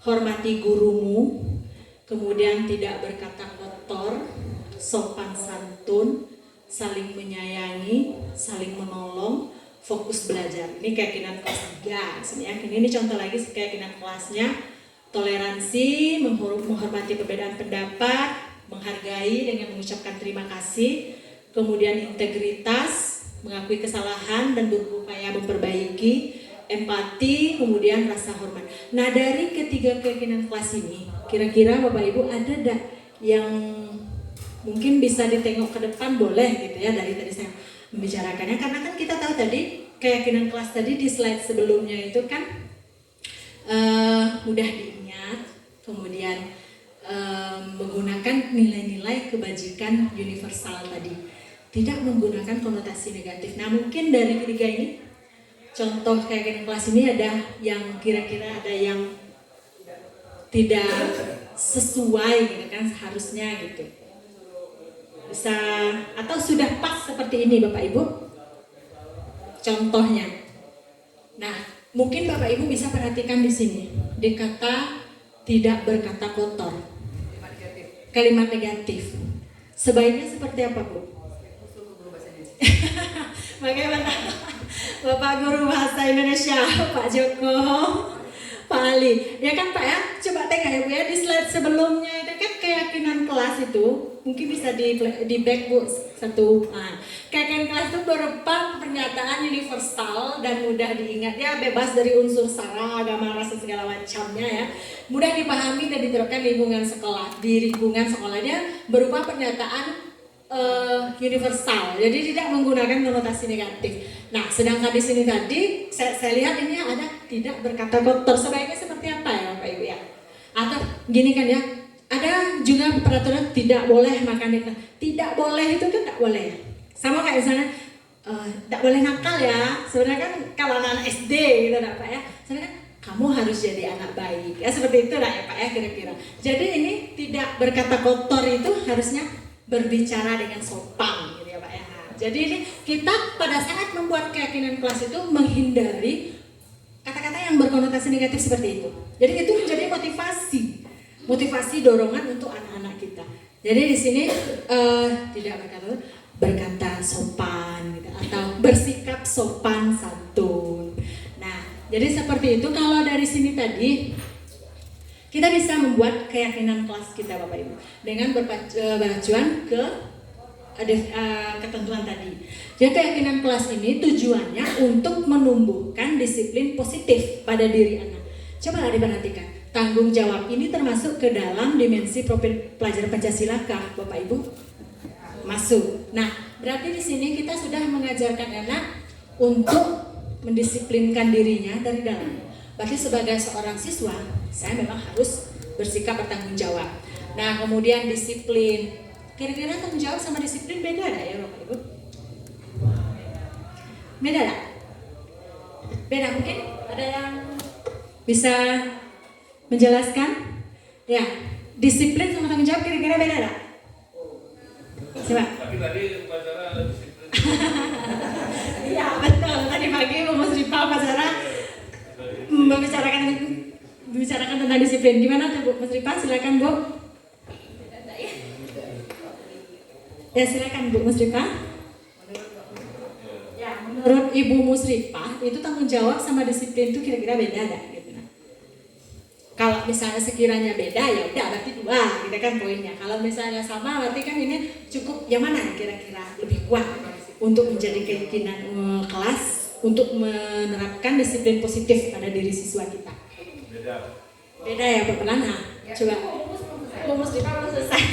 hormati gurumu, kemudian tidak berkata kotor, sopan santun, saling menyayangi, saling menolong, fokus belajar. Ini keyakinan kelas 3. Ini contoh lagi keyakinan kelasnya. Toleransi, menghormati perbedaan pendapat, menghargai dengan mengucapkan terima kasih, kemudian integritas, mengakui kesalahan dan berupaya memperbaiki, empati, kemudian rasa hormat. Nah, dari ketiga keyakinan kelas ini, kira-kira Bapak Ibu ada yang mungkin bisa ditengok ke depan, boleh gitu ya, dari tadi saya membicarakannya, karena kan kita tahu tadi keyakinan kelas tadi di slide sebelumnya itu kan mudah diingat, kemudian menggunakan nilai-nilai kebajikan universal tadi, tidak menggunakan konotasi negatif. Nah, mungkin dari ketiga ini contoh keyakinan kelas ini ada yang kira-kira ada yang tidak sesuai gitu kan, seharusnya gitu. Bisa atau sudah pas seperti ini Bapak Ibu contohnya. Nah, mungkin Bapak Ibu bisa perhatikan di sini, di kata tidak berkata kotor, kalimat negatif. Sebaiknya seperti apa Bu? Bagaimana Bapak Guru Bahasa Indonesia, Pak Joko, Pak Ali, ya kan Pak ya? Coba tengok ya Bu ya, di slide sebelumnya itu kan keyakinan kelas itu, mungkin bisa di back Bu satu. Nah, keyakinan kelas itu berupa pernyataan universal dan mudah diingat ya, bebas dari unsur sara, agama, ras, segala macamnya ya, mudah dipahami dan diterapkan di lingkungan sekolah. Di lingkungan sekolahnya berupa pernyataan universal, jadi tidak menggunakan konotasi negatif. Nah, sedangkan di sini tadi saya lihat ini ada tidak berkata kotor. Sebaiknya seperti apa ya Bapak Ibu ya? Atau gini kan ya, ada juga peraturan tidak boleh makan ikan. Tidak boleh itu kan tidak boleh. Sama kayak misalnya tidak boleh nakal ya. Sebenarnya kan kalau anak SD gitu nak Pak ya. Sebenarnya kan kamu harus jadi anak baik ya, seperti itu lah ya Pak ya kira-kira. Jadi ini tidak berkata kotor itu harusnya berbicara dengan sopan gitu ya Pak ya. Jadi ini kita pada saat membuat keyakinan kelas itu menghindari kata-kata yang berkonotasi negatif seperti itu. Jadi itu menjadi motivasi dorongan untuk anak-anak kita. Jadi di sini tidak berkata sopan gitu, atau bersikap sopan santun. Nah, jadi seperti itu. Kalau dari sini tadi kita bisa membuat keyakinan kelas kita Bapak Ibu dengan beracuan ke ketentuan tadi. Jadi keyakinan kelas ini tujuannya untuk menumbuhkan disiplin positif pada diri anak. Coba diperhatikan, tanggung jawab ini termasuk ke dalam dimensi profil pelajaran Pancasila kah Bapak Ibu? Masuk. Nah, berarti di sini kita sudah mengajarkan anak untuk mendisiplinkan dirinya dari dalam. Berarti sebagai seorang siswa, saya memang harus bersikap bertanggung jawab. Nah, kemudian disiplin. Kira-kira tanggung jawab sama disiplin beda enggak ya Bapak Ibu? Beda enggak? Beda mungkin? Ada yang bisa menjelaskan? Ya, disiplin sama tanggung jawab kira-kira beda enggak? Coba. Tapi tadi upacara ada disiplin. Iya betul, tadi pagi Bu Musrifah upacara membicarakan tentang disiplin. Gimana tuh Bu Musrifah? Silakan Bu. Ya silakan Bu Musrifah. Ya menurut Ibu Musrifah itu tanggung jawab sama disiplin itu kira-kira beda nggak? Gitu. Kalau misalnya sekiranya beda ya udah berarti 2 gitu kan poinnya. Kalau misalnya sama berarti kan ini cukup yang mana kira-kira lebih kuat untuk menjadi keyakinan kelas untuk menerapkan disiplin positif pada diri siswa kita. Beda ya Pak Pelana. Coba. Bu Musrifah belum selesai.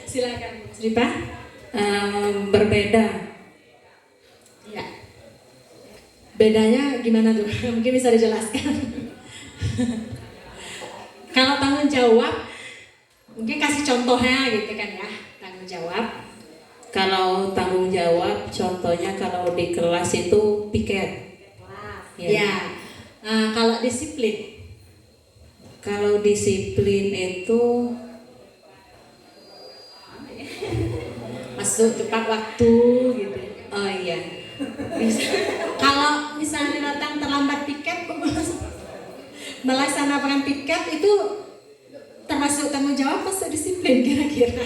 Silakan Bu Musrifah. Berbeda. Ya. Bedanya gimana tuh? Mungkin bisa dijelaskan. Kalau tanggung jawab, mungkin kasih contohnya gitu kan ya, tanggung jawab. Kalau tanggung jawab, contohnya kalau di kelas itu piket. Ya. Kalau disiplin. Kalau disiplin itu masuk tepat waktu gitu. oh iya. Kalau misalnya datang terlambat piket, melaksanakan piket itu termasuk tanggung jawab atau disiplin kira-kira?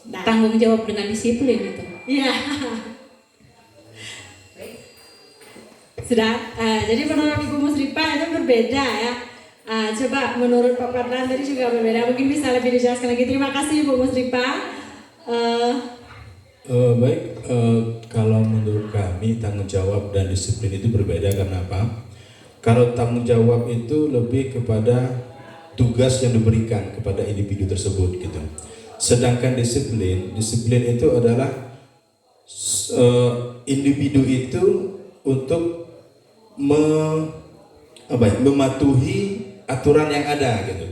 Nah, Tanggung jawab dengan disiplin itu. iya. Sudah. Jadi menurut Ibu Musrifah itu berbeda ya. Coba menurut Pak Pradlan tadi juga berbeda. Mungkin bisa lebih dijelaskan lagi. Terima kasih Ibu Musrifah. Baik, kalau menurut kami tanggung jawab dan disiplin itu berbeda karena apa? Kalau tanggung jawab itu lebih kepada tugas yang diberikan kepada individu tersebut gitu. Sedangkan disiplin itu adalah individu itu untuk mematuhi aturan yang ada gitu.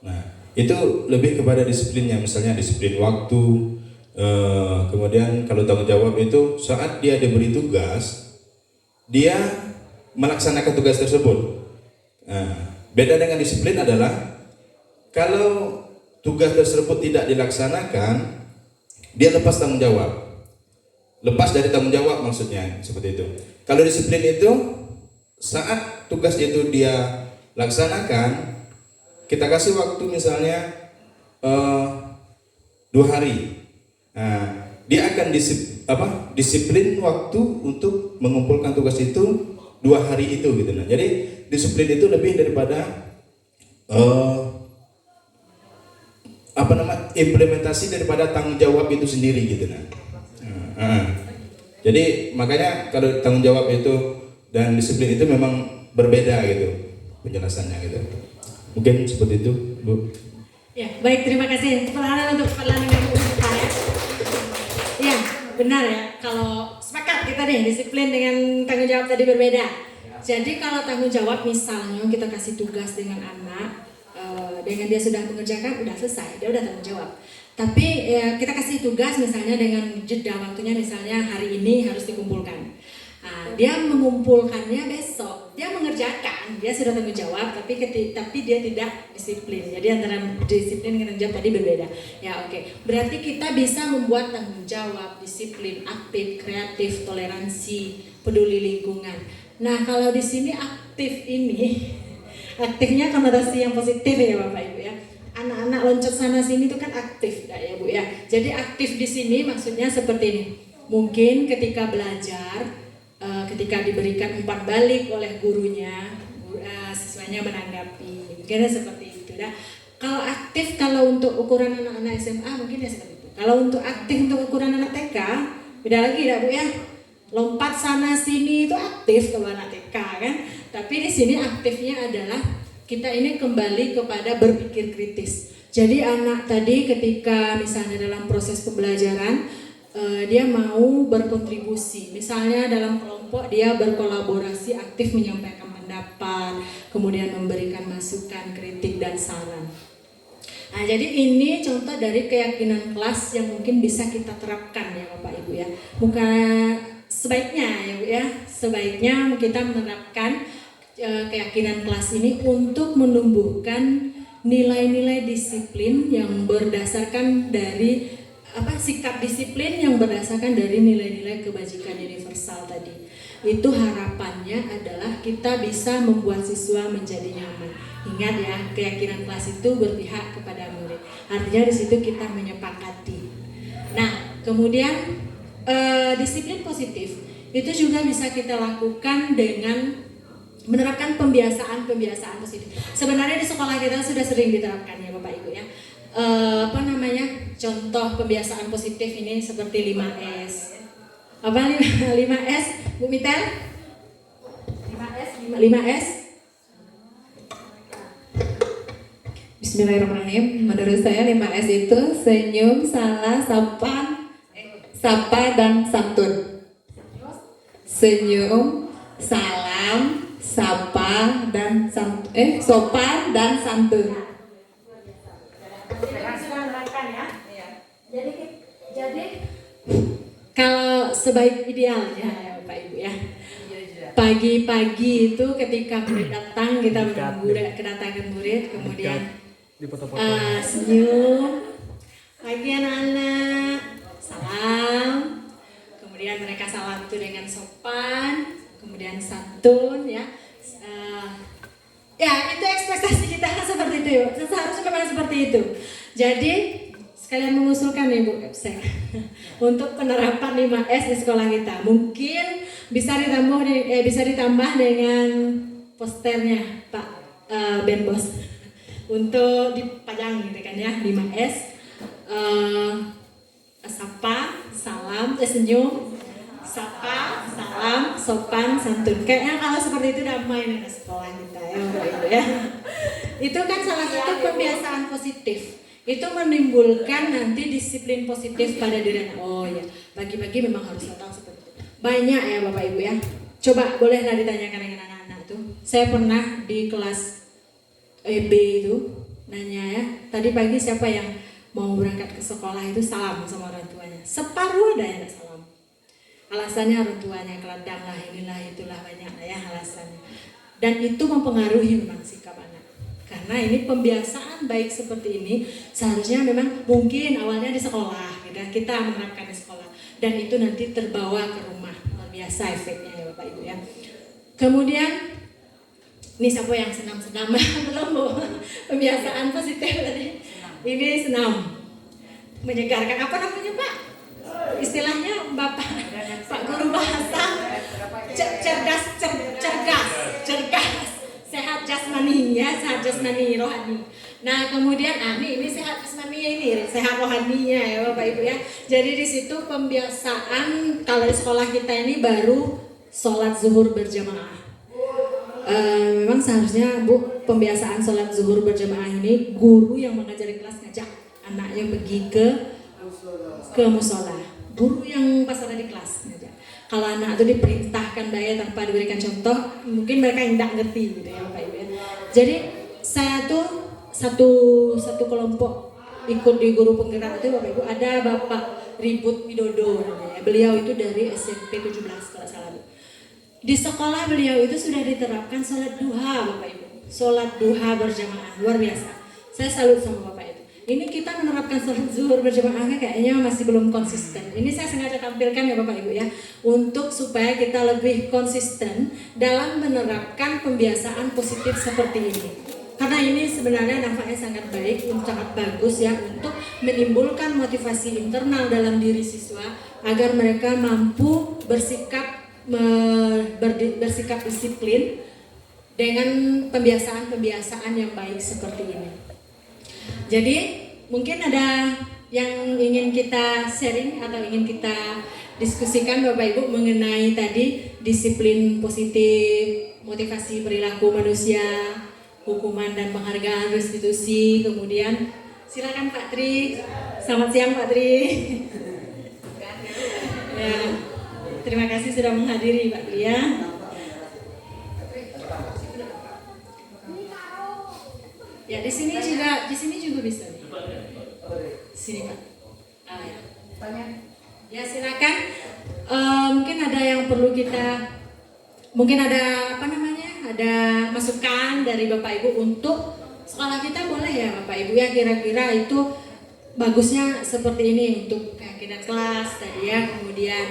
Nah, itu lebih kepada disiplinnya, misalnya disiplin waktu. Kemudian kalau tanggung jawab itu saat dia diberi tugas, dia melaksanakan tugas tersebut. Nah, beda dengan disiplin adalah kalau tugas tersebut tidak dilaksanakan, dia lepas tanggung jawab. Lepas dari tanggung jawab maksudnya seperti itu. Kalau disiplin itu saat tugas itu dia laksanakan, kita kasih waktu misalnya 2 hari. Nah, dia akan disiplin waktu untuk mengumpulkan tugas itu 2 hari itu gitu. Nah, jadi disiplin itu lebih daripada implementasi daripada tanggung jawab itu sendiri gitu. Jadi makanya kalau tanggung jawab itu dan disiplin itu memang berbeda gitu penjelasannya gitu. Mungkin seperti itu, Bu. Ya, baik, terima kasih. Perlahan untuk perlahan dengan Bu Musrifah ya. Ya, benar ya. Kalau sepakat kita nih, disiplin dengan tanggung jawab tadi berbeda. Jadi kalau tanggung jawab misalnya kita kasih tugas dengan anak, dengan dia sudah mengerjakan udah selesai, dia udah tanggung jawab. Tapi kita kasih tugas misalnya dengan jeda waktunya, misalnya hari ini harus dikumpulkan. Dia mengumpulkannya besok, dia mengerjakan, dia sudah tanggung jawab, tapi dia tidak disiplin. Jadi antara disiplin dengan tanggung jawab tadi berbeda. Ya oke. Berarti kita bisa membuat tanggung jawab, disiplin, aktif, kreatif, toleransi, peduli lingkungan. Nah kalau di sini aktif ini, aktifnya konotasi yang positif ya Bapak Ibu ya. Anak-anak loncat sana sini itu kan aktif, ya Bu ya. Jadi aktif di sini maksudnya seperti ini. Mungkin ketika belajar, ketika diberikan umpan balik oleh gurunya, siswanya menanggapi, mungkin seperti itu. Nah, kalau aktif, kalau untuk ukuran anak-anak SMA mungkin ya seperti itu. Kalau untuk aktif untuk ukuran anak TK, beda lagi ya Bu ya. Lompat sana sini itu aktif kalau anak TK kan. Tapi di sini aktifnya adalah kita ini kembali kepada berpikir kritis. Jadi anak tadi ketika misalnya dalam proses pembelajaran dia mau berkontribusi, misalnya dalam kelompok dia berkolaborasi, aktif menyampaikan pendapat, kemudian memberikan masukan, kritik dan saran. Nah, jadi ini contoh dari keyakinan kelas yang mungkin bisa kita terapkan ya Bapak Ibu ya. Bukan sebaiknya ya Bu ya, sebaiknya kita menerapkan keyakinan kelas ini untuk menumbuhkan nilai-nilai disiplin yang berdasarkan dari sikap disiplin yang berdasarkan dari nilai-nilai kebajikan universal tadi. Itu harapannya adalah kita bisa membuat siswa menjadi nyaman. Ingat ya, keyakinan kelas itu berpihak kepada murid. Artinya di situ kita menyepakati. Nah, kemudian disiplin positif itu juga bisa kita lakukan dengan menerapkan pembiasaan positif. Sebenarnya di sekolah kita sudah sering diterapkan ya Bapak Ibu ya. Contoh pembiasaan positif ini seperti 5S. Apa 5S? Bu Mitel? 5S? Bismillahirrahmanirrahim. Menurut saya 5S itu senyum, salah, sapa dan santun. Senyum, salam, sapa dan sopan dan santun. Jadi kalau sebaik idealnya ya Bapak Ibu ya, pagi-pagi itu ketika murid datang kita menunggu kedatangan murid, kemudian senyum, pagi anak-anak, salam, kemudian mereka salam itu dengan sopan, kemudian santun ya. Ya itu ekspektasi kita kan seperti itu ya, seharusnya memang seperti itu. Jadi sekalian mengusulkan nih Bu Epsek untuk penerapan 5S di sekolah kita. Mungkin bisa ditambah dengan posternya Pak Ben Bos untuk dipajang gitu kan ya, 5S. Sapa, salam, senyum, sapa, salam, sopan, santun. Kayaknya kalau seperti itu damai nih sekolah kita ya Bapak Ibu ya. Itu kan salah satu kebiasaan positif. Itu menimbulkan nanti disiplin positif pada diri anak. Oh ya, pagi-pagi memang harus datang seperti itu. Banyak ya Bapak Ibu ya. Coba bolehlah ditanyakan dengan anak-anak tuh. Saya pernah di kelas EB itu nanya ya, tadi pagi siapa yang mau berangkat ke sekolah itu salam sama orang tuanya. Separuh ada yang salam. Alasannya orang tuanya keladang lah, inilah itulah, banyak lah ya alasannya. Dan itu mempengaruhi memang sikap anak. Karena ini pembiasaan baik seperti ini seharusnya memang mungkin awalnya di sekolah, gitu. Kita menerapkan di sekolah dan itu nanti terbawa ke rumah, luar biasa efeknya ya Bapak Ibu ya. Kemudian ini siapa yang senam-senam belum Bu? Pembiasaan positif tadi. Ini senam, menyegarkan, apa namanya Pak? Istilahnya Bapak Pak Guru Bahasa, cerdas, sehat jasmani ya, sehat jasmani rohani. Nah kemudian ini sehat jasmani ini, sehat rohaninya ya Bapak Ibu ya. Jadi di situ pembiasaan kalau di sekolah kita ini baru sholat zuhur berjamaah. Memang seharusnya Bu pembiasaan sholat zuhur berjamaah ini guru yang mengajari kelas ngajak anaknya pergi ke musola. Guru yang pas ada di kelas ngajak. Kalau anak itu diperintahkan bayar tanpa diberikan contoh, mungkin mereka tidak ngerti gitu ya Bapak Ibu. Jadi saya satu kelompok ikut di guru penggerak itu Bapak Ibu ada Bapak Ribut Widodo namanya. Beliau itu dari SMP 17 kalau salah Bu. Di sekolah beliau itu sudah diterapkan sholat duha Bapak Ibu. Sholat duha berjamaah, luar biasa. Saya salut sama Bapak itu. Ini kita menerapkan sholat zuhur berjamaahnya kayaknya masih belum konsisten. Ini saya sengaja tampilkan ya Bapak Ibu ya, untuk supaya kita lebih konsisten dalam menerapkan pembiasaan positif seperti ini. Karena ini sebenarnya nampaknya sangat baik, sangat bagus ya untuk menimbulkan motivasi internal dalam diri siswa agar mereka mampu bersikap disiplin dengan pembiasaan-pembiasaan yang baik seperti ini. Jadi mungkin ada yang ingin kita sharing atau ingin kita diskusikan Bapak Ibu mengenai tadi disiplin positif, motivasi perilaku manusia, hukuman dan penghargaan restitusi. Kemudian silakan Pak Tri. Selamat siang Pak Tri. Ya, terima kasih sudah menghadiri Pak Tri ya. Ya di sini juga bisa. Sini Pak. Ah, ya. Ya silakan. Mungkin ada yang perlu kita, mungkin ada ada masukan dari Bapak Ibu untuk sekolah kita, boleh ya Bapak Ibu ya, kira-kira itu bagusnya seperti ini untuk keyakinan kelas tadi ya, kemudian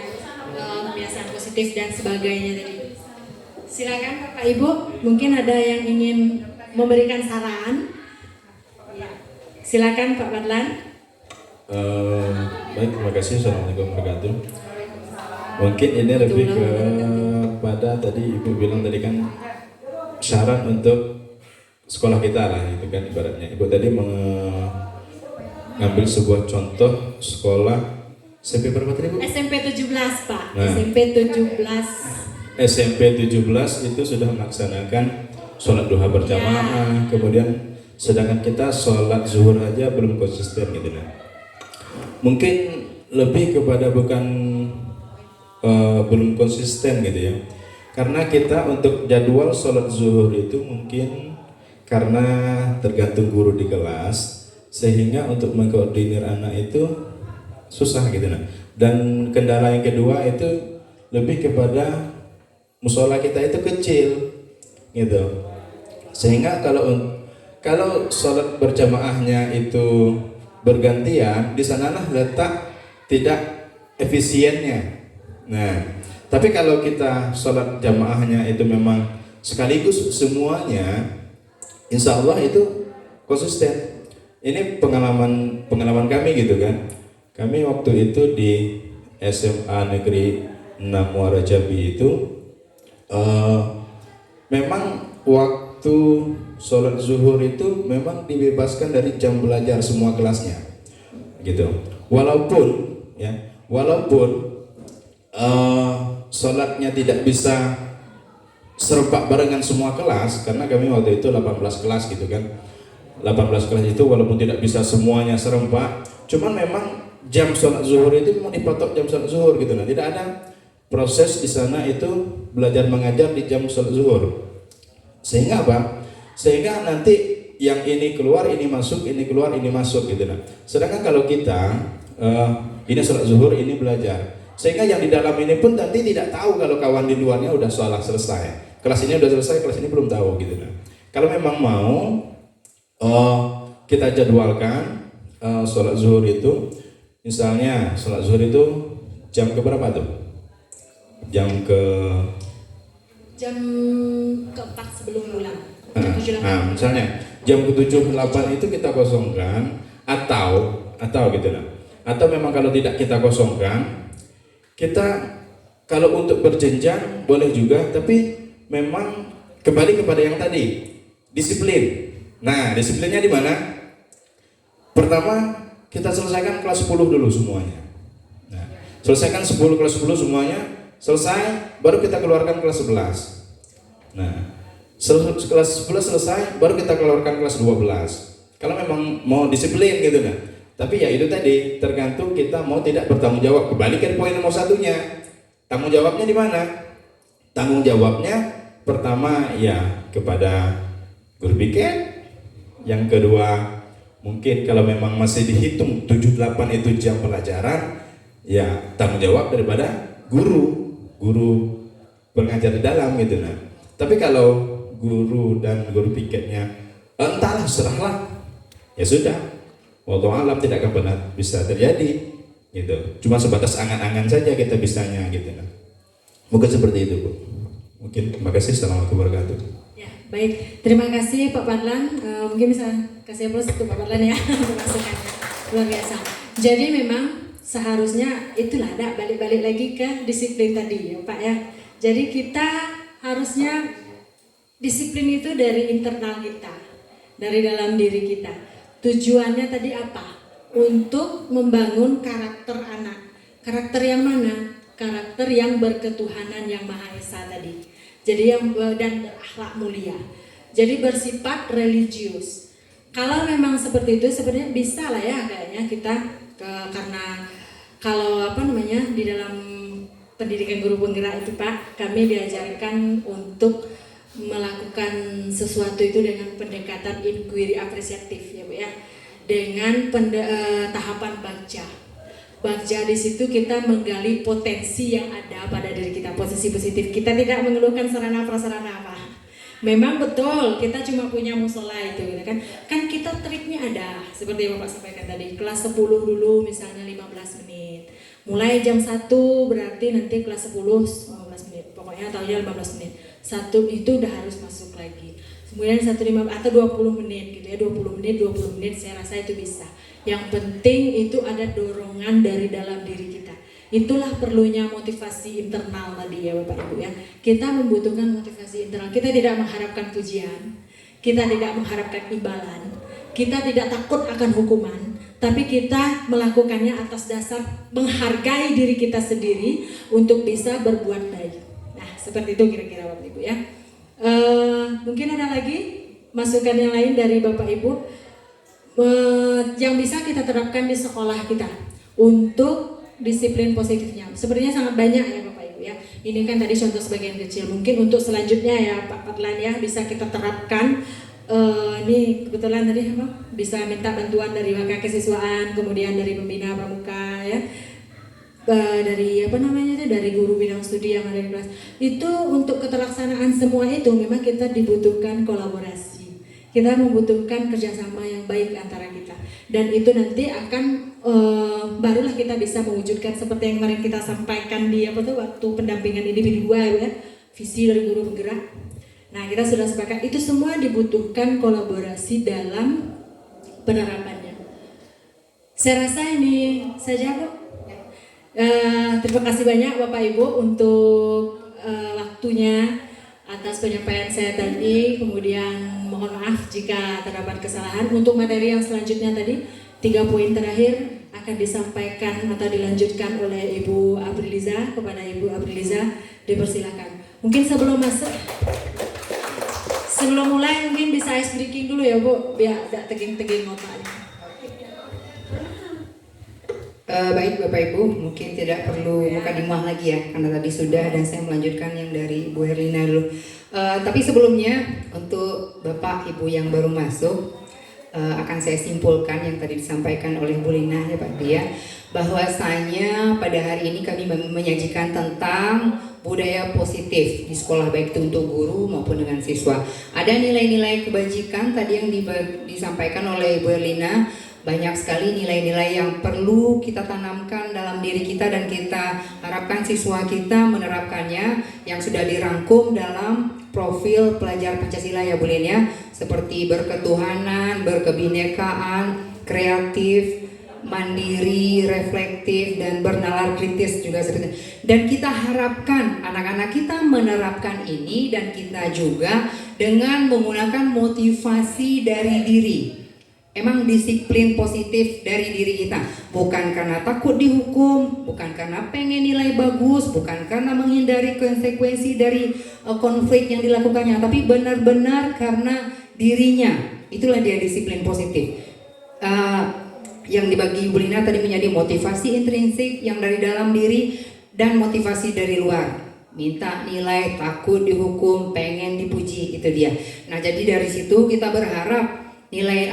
kebiasaan positif dan sebagainya tadi. Silakan Bapak Ibu, mungkin ada yang ingin memberikan saran. Ya. Silakan Pak Badlan. Baik, terima kasih. Assalamualaikum warahmatullahi wabarakatuh. Mungkin ini lebih kepada tadi Ibu bilang tadi kan syarat untuk sekolah kita lah, itu kan ibaratnya. Ibu tadi mengambil sebuah contoh sekolah SMP berapa tadi Bu? SMP 17 Pak. Nah, SMP 17. SMP 17 itu sudah melaksanakan sholat duha berjamaah, kemudian sedangkan kita sholat zuhur aja belum konsisten gitu nah. Mungkin lebih kepada bukan belum konsisten gitu ya. Karena kita untuk jadwal sholat zuhur itu mungkin karena tergantung guru di kelas, sehingga untuk mengkoordinir anak itu susah gitu nah. Dan kendala yang kedua itu lebih kepada musola kita itu kecil gitu. Sehingga kalau sholat berjamaahnya itu bergantian, di sanalah letak tidak efisiennya. Nah, tapi kalau kita sholat jamaahnya itu memang sekaligus semuanya, insya Allah itu konsisten. Ini pengalaman kami gitu kan. Kami waktu itu di SMA Negeri 6 Muara Jambi itu memang waktu sholat zuhur itu memang dibebaskan dari jam belajar semua kelasnya, gitu. Walaupun sholatnya tidak bisa serempak barengan semua kelas, karena kami waktu itu 18 kelas gitu kan. 18 kelas itu walaupun tidak bisa semuanya serempak, cuman memang jam sholat zuhur itu memang dipatok jam sholat zuhur gitu. Nah, tidak ada proses di sana itu belajar mengajar di jam sholat zuhur. Sehingga apa? Sehingga nanti yang ini keluar, ini masuk, ini keluar, ini masuk gitu nah. Sedangkan kalau kita ini sholat zuhur, ini belajar. Sehingga yang di dalam ini pun nanti tidak tahu kalau kawan di luarnya udah sholat selesai. Kelas ini udah selesai, kelas ini belum tahu gitu nah. Kalau memang mau kita jadwalkan sholat zuhur itu, misalnya sholat zuhur itu jam ke berapa tuh? Jam keempat sebelum pulang. Nah, misalnya jam ke-7 8 itu kita kosongkan atau gitu nah. Atau memang kalau tidak kita kosongkan, kita kalau untuk berjenjang boleh juga, tapi memang kembali kepada yang tadi, disiplin. Nah, disiplinnya di mana? Pertama, kita selesaikan kelas 10 dulu semuanya. Nah, selesaikan 10 kelas 10 semuanya, selesai, baru kita keluarkan kelas 11. Nah, kelas 11 selesai, baru kita keluarkan kelas 12. Kalau memang mau disiplin gitu nah. Tapi ya itu tadi, tergantung kita mau tidak bertanggung jawab. Kembali ke poin nomor satunya. Tanggung jawabnya di mana? Tanggung jawabnya pertama ya kepada guru piket, Yang kedua, mungkin kalau memang masih dihitung 7-8 itu jam pelajaran, ya tanggung jawab daripada guru pengajar di dalam gitu. Nah, tapi kalau guru dan guru piketnya entahlah, serahlah, ya sudah, wallahu alam, tidak akan pernah bisa terjadi gitu. Cuma sebatas angan-angan saja kita bisanya gitu. Nah, mungkin seperti itu, Bu. Mungkin terima kasih. Assalamualaikum warahmatullahi wabarakatuh. Ya, baik. Terima kasih Pak Padlan. Mungkin bisa kasih aplaus untuk Pak Padlan ya untuk masukannya. Luar biasa. Jadi memang seharusnya itulah ada balik-balik lagi ke disiplin tadi ya Pak ya. Jadi kita harusnya disiplin itu dari internal kita, dari dalam diri kita. Tujuannya tadi apa? Untuk membangun karakter anak. Karakter yang mana? Karakter yang berketuhanan yang Maha Esa tadi. Jadi yang dan berakhlak mulia. Jadi bersifat religius. Kalau memang seperti itu sebenarnya bisa lah ya kayaknya kita karena kalau di dalam pendidikan guru penggerak itu Pak, kami diajarkan untuk melakukan sesuatu itu dengan pendekatan inquiry apresiatif ya Bu ya, dengan tahapan bagja. Bagja di situ kita menggali potensi yang ada pada diri kita, posisi positif. Kita tidak mengeluhkan sarana prasarana apa. Memang betul kita cuma punya musola itu gitu kan. Kan kita triknya ada seperti yang Bapak sampaikan tadi. Kelas 10 dulu misalnya 15 menit. Mulai jam 1 berarti nanti kelas 10 15 menit. Pokoknya tahunya 15 menit. Satu itu udah harus masuk lagi. Kemudian 1:15 atau 20 menit gitu ya. 20 menit saya rasa itu bisa. Yang penting itu ada dorongan dari dalam diri kita. Itulah perlunya motivasi internal tadi ya Bapak Ibu ya. Kita membutuhkan motivasi internal. Kita tidak mengharapkan pujian, kita tidak mengharapkan imbalan, kita tidak takut akan hukuman, tapi kita melakukannya atas dasar menghargai diri kita sendiri untuk bisa berbuat baik. Nah, seperti itu kira-kira Bapak Ibu ya. Mungkin ada lagi masukan yang lain dari Bapak Ibu yang bisa kita terapkan di sekolah kita untuk disiplin positifnya. Sebenarnya sangat banyak ya Bapak Ibu ya. Ini kan tadi contoh sebagian kecil. Mungkin untuk selanjutnya ya Pak Padlan ya bisa kita terapkan. Ini kebetulan tadi bisa minta bantuan dari wakil kesiswaan, kemudian dari pembina pramuka ya. Dari dari guru bidang studi yang ada di kelas. Itu untuk keterlaksanaan semua itu memang kita dibutuhkan kolaborasi. Kita membutuhkan kerjasama yang baik antara kita, dan itu nanti akan barulah kita bisa mewujudkan seperti yang kemarin kita sampaikan di waktu pendampingan individu ya, visi dari guru penggerak. Nah, kita sudah sepakat itu semua dibutuhkan kolaborasi dalam penerapannya. Saya rasa ini saja Bu. Terima kasih banyak Bapak Ibu untuk waktunya atas penyampaian saya tadi. Kemudian mohon maaf jika terdapat kesalahan. Untuk materi yang selanjutnya tadi 3 poin terakhir akan disampaikan atau dilanjutkan oleh Ibu Apriliza. Kepada Ibu Apriliza dipersilakan. Mungkin sebelum mulai mungkin bisa ice breaking dulu ya Bu, biar tidak teging-teging otaknya. Baik Bapak Ibu, mungkin tidak perlu mukadimah lagi ya, karena tadi sudah, dan saya melanjutkan yang dari Bu Herlina dulu. Tapi sebelumnya untuk Bapak Ibu yang baru masuk, akan saya simpulkan yang tadi disampaikan oleh Bu Lina ya Pak Dia, bahwasanya pada hari ini kami menyajikan tentang budaya positif di sekolah, baik itu untuk guru maupun dengan siswa. Ada nilai-nilai kebajikan tadi yang disampaikan oleh Bu Herlina. Banyak sekali nilai-nilai yang perlu kita tanamkan dalam diri kita, dan kita harapkan siswa kita menerapkannya yang sudah dirangkum dalam profil pelajar Pancasila ya Bu Lin ya, seperti berketuhanan, berkebinekaan, kreatif, mandiri, reflektif, dan bernalar kritis juga seperti itu. Dan kita harapkan anak-anak kita menerapkan ini, dan kita juga dengan menggunakan motivasi dari diri. Emang disiplin positif dari diri kita, bukan karena takut dihukum, bukan karena pengen nilai bagus, bukan karena menghindari konsekuensi dari konflik yang dilakukannya, tapi benar-benar karena dirinya. Itulah dia disiplin positif. Yang dibagi Bu Lina tadi menjadi motivasi intrinsik yang dari dalam diri dan motivasi dari luar. Minta nilai, takut dihukum, pengen dipuji, itu dia. Nah, jadi dari situ kita berharap nilai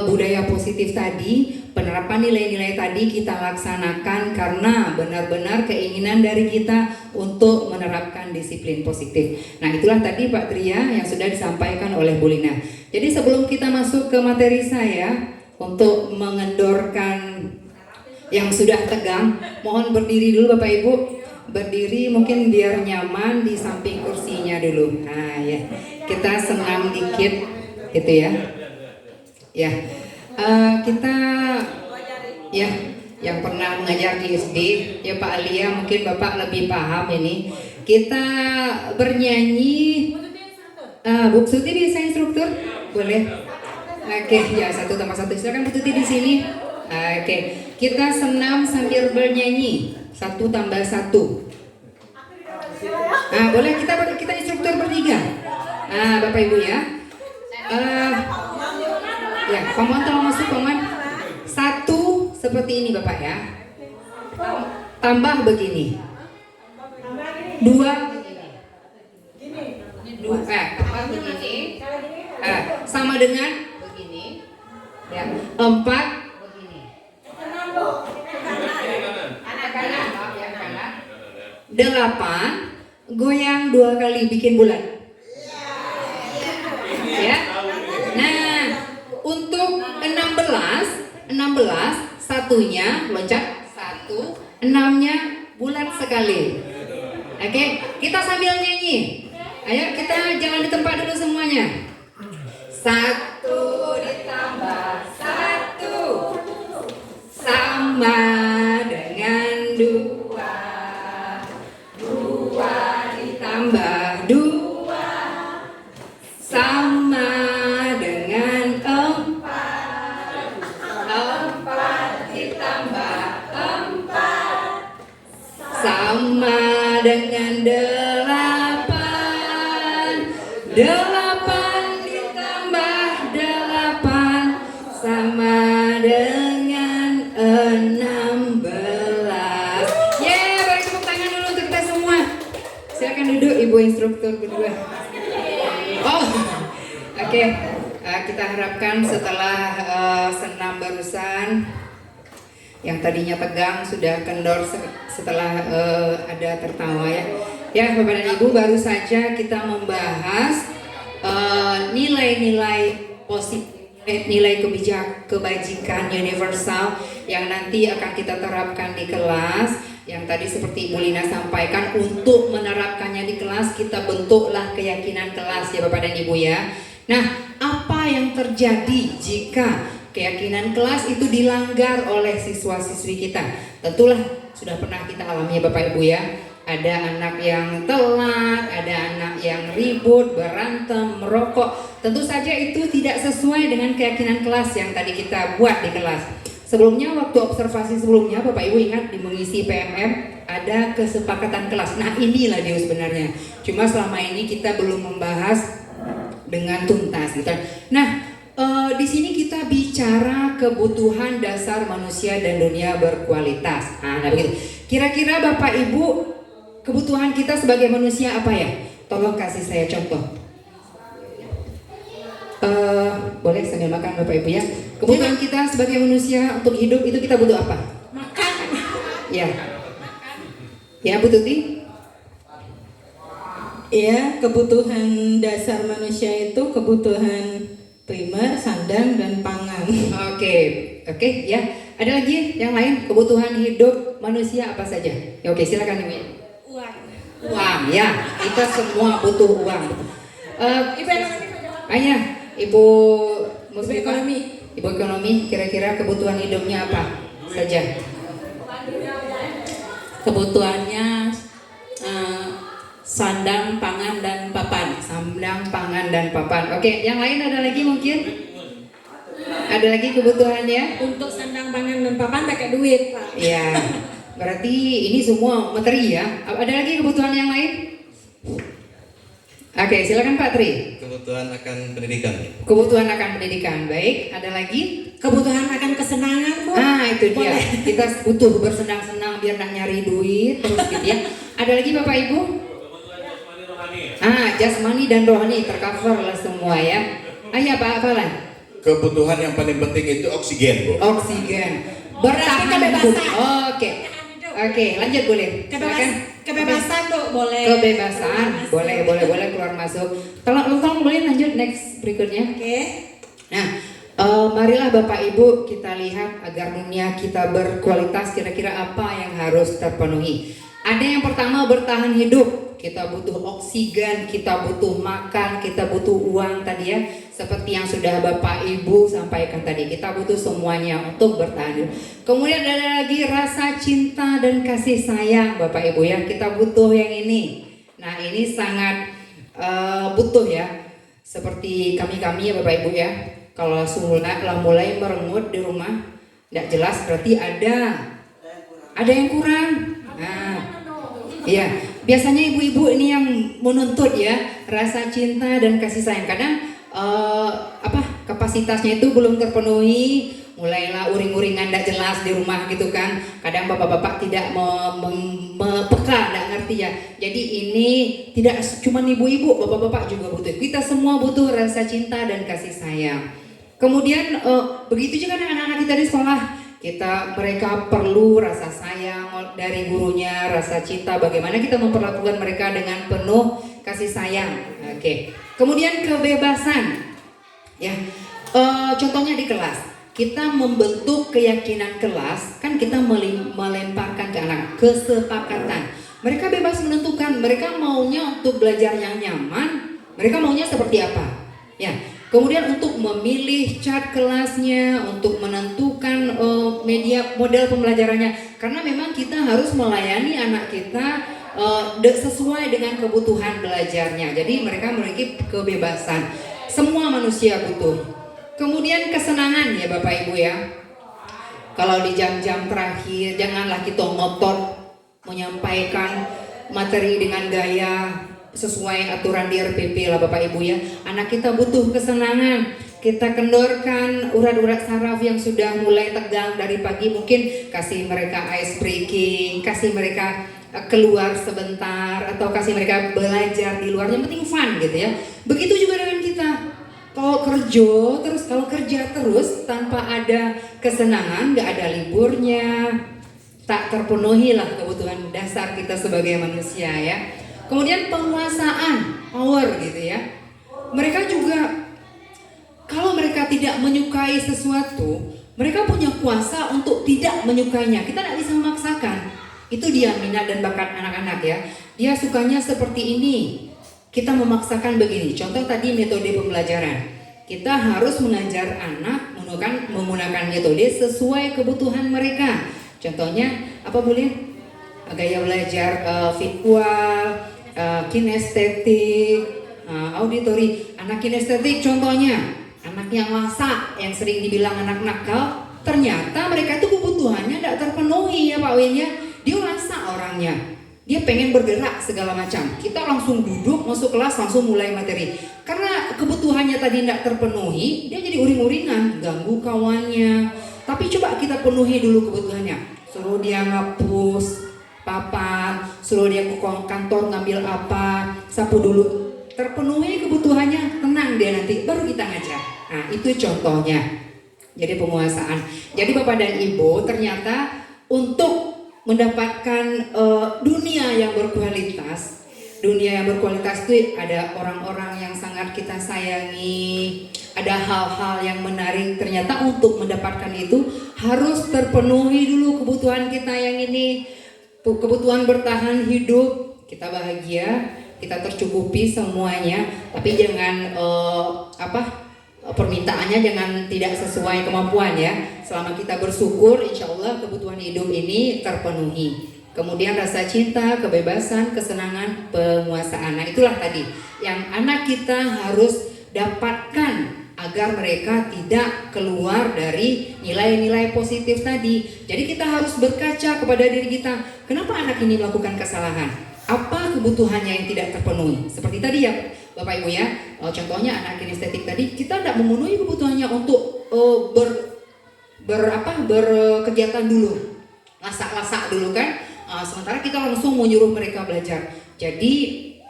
budaya positif tadi, penerapan nilai-nilai tadi kita laksanakan karena benar-benar keinginan dari kita untuk menerapkan disiplin positif. Nah, itulah tadi Pak Tria yang sudah disampaikan oleh Bu Lina. Jadi sebelum kita masuk ke materi saya untuk mengendorkan yang sudah tegang, mohon berdiri dulu Bapak Ibu. Berdiri mungkin biar nyaman di samping kursinya dulu. Nah ya, kita senam dikit gitu ya. Ya, kita ya yang pernah mengajar di SD ya Pak Alia, mungkin Bapak lebih paham ini. Kita bernyanyi. Bu Tuti bisa instruktur? Boleh? Oke, ya 1 tambah 1. Silakan Bu Tuti di sini. Oke, kita senam sambil bernyanyi 1 tambah 1. Boleh kita instruktur bertiga. Bapak Ibu ya. Ya, Paman tolong masuk Paman. 1 seperti ini Bapak ya. Tambah begini. 2 tambah begini. Sama dengan begini. Ya, 4 begini. Kanan, maaf ya, kanan. 8 goyang 2 kali bikin bulat. Ya. Nah, untuk 16 satunya loncat 1, 6-nya bulat sekali. Oke, kita sambil nyanyi. Ayo kita jangan di tempat dulu semuanya. 1 ditambah 1 sama dengan 2. 2 ditambah 2 sama dengan 4. 4 ditambah 4 sama dengan 8. 8 ditambah 8 sama dengan 16. Yeay, beri tepuk tangan dulu untuk kita semua. Silakan duduk Ibu instruktur kedua. Oh, oke. Kita harapkan setelah senam barusan yang tadinya tegang sudah kendor setelah ada tertawa ya. Ya Bapak dan Ibu, baru saja kita membahas nilai-nilai positif, nilai kebajikan universal yang nanti akan kita terapkan di kelas. Yang tadi seperti Ibu Lina sampaikan, untuk menerapkannya di kelas kita bentuklah keyakinan kelas ya Bapak dan Ibu ya. Nah, apa yang terjadi jika keyakinan kelas itu dilanggar oleh siswa-siswi kita? Tentulah sudah pernah kita alami ya Bapak Ibu ya. Ada anak yang telat, ada anak yang ribut, berantem, merokok. Tentu saja itu tidak sesuai dengan keyakinan kelas yang tadi kita buat di kelas. Sebelumnya, waktu observasi sebelumnya, Bapak Ibu ingat di mengisi PMM ada kesepakatan kelas. Nah, inilah dia sebenarnya. Cuma selama ini kita belum membahas dengan tuntas gitu. Nah, di sini kita bicara kebutuhan dasar manusia dan dunia berkualitas. Nah, begitu. Kira-kira Bapak Ibu, kebutuhan kita sebagai manusia apa ya? Tolong kasih saya contoh. Boleh sambil makan Bapak Ibu ya. Kebutuhan kita sebagai manusia untuk hidup itu kita butuh apa? Makan. Ya. Ya, Bu Tuti? Ya, kebutuhan dasar manusia itu kebutuhan primer, sandang, dan pangan. Oke, ya. Ada lagi yang lain kebutuhan hidup manusia apa saja? Ya, oke, silakan Ibu. Uang, ya. Kita semua butuh uang. Ibu Ekonomi. Ibu ekonomi, kira-kira kebutuhan hidupnya apa saja? Kebutuhannya sandang, pangan, dan papan. Sandang, pangan, dan papan. Oke, yang lain ada lagi mungkin? Ada lagi kebutuhannya? Untuk sandang, pangan, dan papan pakai duit, Pak. Ya, berarti ini semua materi ya. Ada lagi kebutuhan yang lain? Oke, silakan Pak Tri. Kebutuhan akan pendidikan. Kebutuhan akan pendidikan, baik. Ada lagi? Kebutuhan akan kesenangan, Bu. Itu dia. Kita butuh bersenang-senang biar nggak nyari duit terus gitu ya. Ada lagi Bapak Ibu? Jasmani rohani. Jasmani dan rohani tercover lah semua ya. Iya Pak Falan. kebutuhan yang paling penting itu oksigen, Bu. Oksigen. Bertahan hidup. Oke. Oke, lanjut boleh. Silakan. Kebebasan tuh boleh. Kebebasan. Boleh keluar masuk. Tolong boleh lanjut next berikutnya. Oke. Nah, marilah Bapak Ibu kita lihat agar dunia kita berkualitas, kira-kira apa yang harus terpenuhi. Ada yang pertama, bertahan hidup. Kita butuh oksigen, kita butuh makan, kita butuh uang tadi ya. Seperti yang sudah Bapak Ibu sampaikan tadi, kita butuh semuanya untuk bertahan hidup. Kemudian ada lagi rasa cinta dan kasih sayang Bapak Ibu ya. Kita butuh yang ini. Nah, ini sangat butuh ya. Seperti kami ya Bapak Ibu ya. Kalau mulai merengut di rumah, tidak jelas berarti ada yang kurang. Nah, iya. Biasanya ibu-ibu ini yang menuntut ya rasa cinta dan kasih sayang. Kadang kapasitasnya itu belum terpenuhi, mulailah uring-uringan tidak jelas di rumah gitu kan. Kadang bapak-bapak tidak peka, tidak ngerti ya. Jadi ini tidak cuma ibu-ibu, bapak-bapak juga butuh. Kita semua butuh rasa cinta dan kasih sayang. Kemudian begitu juga dengan anak-anak kita di sekolah. Mereka perlu rasa sayang dari gurunya, rasa cinta. Bagaimana kita memperlakukan mereka dengan penuh kasih sayang. Oke. Kemudian kebebasan. Ya, contohnya di kelas. Kita membentuk keyakinan kelas, kan kita melemparkan ke anak kesepakatan. Mereka bebas menentukan. Mereka maunya untuk belajar yang nyaman. Mereka maunya seperti apa? Ya. Kemudian untuk memilih cat kelasnya, untuk menentukan model pembelajarannya, karena memang kita harus melayani anak kita sesuai dengan kebutuhan belajarnya. Jadi mereka memiliki kebebasan. Semua manusia butuh. Kemudian kesenangan ya Bapak Ibu ya. Kalau di jam-jam terakhir janganlah kita ngotot menyampaikan materi dengan gaya sesuai aturan di RPP lah Bapak Ibu ya. Anak kita butuh kesenangan. Kita kendorkan urat-urat saraf yang sudah mulai tegang dari pagi. Mungkin kasih mereka ice breaking, kasih mereka keluar sebentar, atau kasih mereka belajar di luar. Yang penting fun gitu ya. Begitu juga dengan kita. Kalau kerja terus tanpa ada kesenangan, nggak ada liburnya, tak terpenuhi lah kebutuhan dasar kita sebagai manusia ya. Kemudian penguasaan, power gitu ya. Mereka juga kalau mereka tidak menyukai sesuatu, mereka punya kuasa untuk tidak menyukainya. Kita tidak bisa memaksakan. Itu dia minat dan bakat anak-anak ya. Dia sukanya seperti ini. Kita memaksakan begini. Contoh tadi metode pembelajaran. Kita harus mengajar anak menggunakan metode sesuai kebutuhan mereka. Contohnya apa boleh? Gaya belajar visual, kinestetik, auditori. Anak kinestetik contohnya, anak yang masak, yang sering dibilang anak nakal, ternyata mereka itu kebutuhannya tidak terpenuhi ya Pak Win ya. Dia masak orangnya, dia pengen bergerak segala macam. Kita langsung duduk, masuk kelas, langsung mulai materi. Karena kebutuhannya tadi tidak terpenuhi, dia jadi uring-uringan, ganggu kawannya. Tapi coba kita penuhi dulu kebutuhannya. Suruh dia ngapus papan, suruh dia ke kantor ngambil apa, sapu dulu, terpenuhi kebutuhannya, tenang dia nanti, baru kita ngajar. Nah itu contohnya. Jadi penguasaan. Jadi Bapak dan Ibu, ternyata untuk mendapatkan dunia yang berkualitas itu ada orang-orang yang sangat kita sayangi, ada hal-hal yang menarik. Ternyata untuk mendapatkan itu harus terpenuhi dulu kebutuhan kita yang ini. Kebutuhan bertahan hidup, kita bahagia, kita tercukupi semuanya, tapi jangan permintaannya jangan tidak sesuai kemampuan ya. Selama kita bersyukur, insya Allah kebutuhan hidup ini terpenuhi. Kemudian rasa cinta, kebebasan, kesenangan, penguasaan. Nah itulah tadi yang anak kita harus dapatkan agar mereka tidak keluar dari nilai-nilai positif tadi. Jadi kita harus berkaca kepada diri kita. Kenapa anak ini melakukan kesalahan? Apa kebutuhannya yang tidak terpenuhi? Seperti tadi ya Bapak Ibu ya. Contohnya anak kinestetik tadi, kita tidak memenuhi kebutuhannya untuk berkegiatan dulu. Lasak-lasak dulu kan. Sementara kita langsung menyuruh mereka belajar. Jadi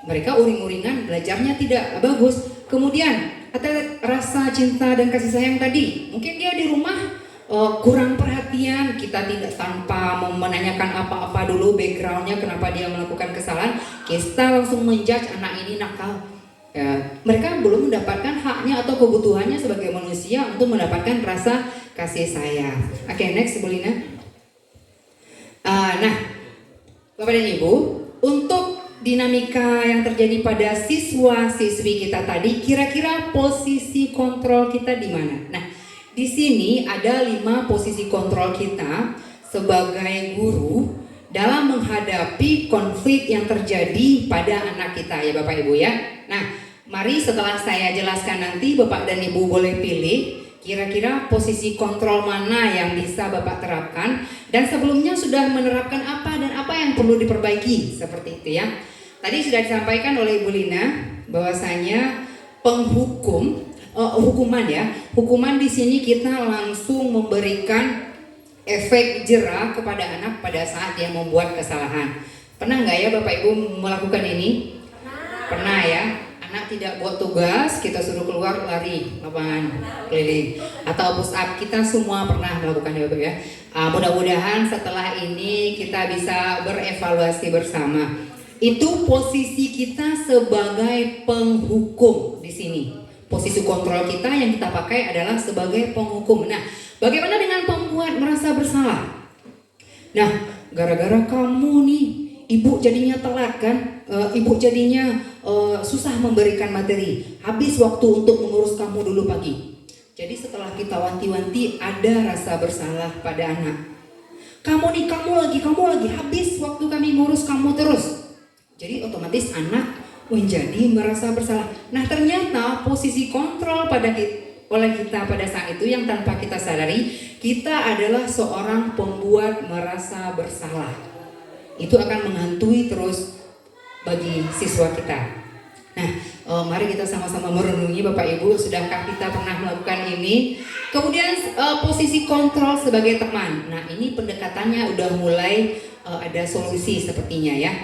mereka uring-uringan, belajarnya tidak bagus. Kemudian Atau rasa cinta dan kasih sayang tadi, mungkin dia di rumah kurang perhatian, kita tidak tanpa menanyakan apa-apa dulu backgroundnya kenapa dia melakukan kesalahan, kita langsung menjudge anak ini nakal. Ya, mereka belum mendapatkan haknya atau kebutuhannya sebagai manusia untuk mendapatkan rasa kasih sayang. Oke, next Bu Lina. Nah, Bapak dan Ibu, untuk dinamika yang terjadi pada siswa-siswi kita tadi, kira-kira posisi kontrol kita di mana? Nah, di sini ada 5 posisi kontrol kita sebagai guru dalam menghadapi konflik yang terjadi pada anak kita ya Bapak Ibu ya. Nah, mari setelah saya jelaskan nanti Bapak dan Ibu boleh pilih kira-kira posisi kontrol mana yang bisa Bapak terapkan, dan sebelumnya sudah menerapkan apa dan apa yang perlu diperbaiki, seperti itu ya. Tadi sudah disampaikan oleh Ibu Lina bahwasanya hukuman ya. Hukuman di sini kita langsung memberikan efek jera kepada anak pada saat dia membuat kesalahan. Pernah nggak ya Bapak Ibu melakukan ini? Pernah ya. Anak tidak buat tugas, kita suruh keluar lari lapangan keliling atau push up, kita semua pernah melakukan ya Bapak ya. Mudah-mudahan setelah ini kita bisa berevaluasi bersama. Itu posisi kita sebagai penghukum di sini. Posisi kontrol kita yang kita pakai adalah sebagai penghukum. Nah, bagaimana dengan pembuat merasa bersalah? Nah, gara-gara kamu nih, ibu jadinya telat kan? Ibu jadinya susah memberikan materi. Habis waktu untuk mengurus kamu dulu pagi. Jadi setelah kita wanti-wanti, ada rasa bersalah pada anak. Kamu lagi, habis waktu kami ngurus kamu terus. Jadi otomatis anak menjadi merasa bersalah. Nah, ternyata posisi kontrol oleh kita pada saat itu yang tanpa kita sadari, kita adalah seorang pembuat merasa bersalah. Itu akan menghantui terus bagi siswa kita. Nah, mari kita sama-sama merenungi Bapak Ibu, sudahkah kita pernah melakukan ini? Kemudian posisi kontrol sebagai teman. Nah, ini pendekatannya udah mulai ada solusi sepertinya ya.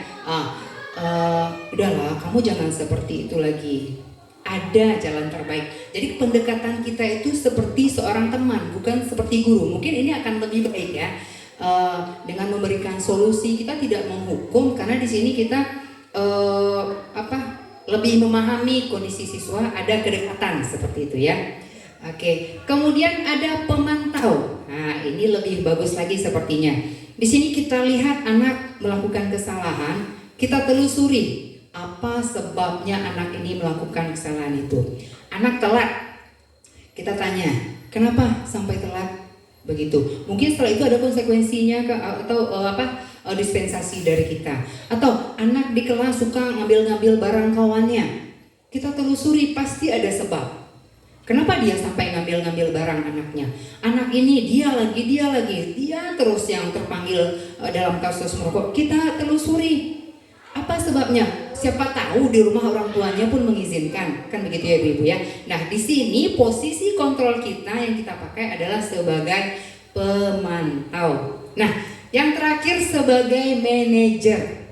Udahlah, kamu jangan seperti itu lagi. Ada jalan terbaik. Jadi pendekatan kita itu seperti seorang teman, bukan seperti guru. Mungkin ini akan lebih baik ya. Dengan memberikan solusi, kita tidak menghukum, karena di sini kita lebih memahami kondisi siswa, ada kedekatan seperti itu ya. Oke, kemudian ada pemantau. Nah, ini lebih bagus lagi sepertinya. Di sini kita lihat anak melakukan kesalahan, kita telusuri apa sebabnya anak ini melakukan kesalahan itu. Anak telat, kita tanya, kenapa sampai telat? Begitu. Mungkin setelah itu ada konsekuensinya atau dispensasi dari kita. Atau anak di kelas suka ngambil-ngambil barang kawannya. Kita telusuri, pasti ada sebab. Kenapa dia sampai ngambil-ngambil barang anaknya? Anak ini dia terus yang terpanggil dalam kasus merokok. Kita telusuri. Apa sebabnya? Siapa tahu di rumah orang tuanya pun mengizinkan, kan begitu ya Ibu ya. Nah, di sini posisi kontrol kita yang kita pakai adalah sebagai pemantau. Nah, yang terakhir sebagai manajer.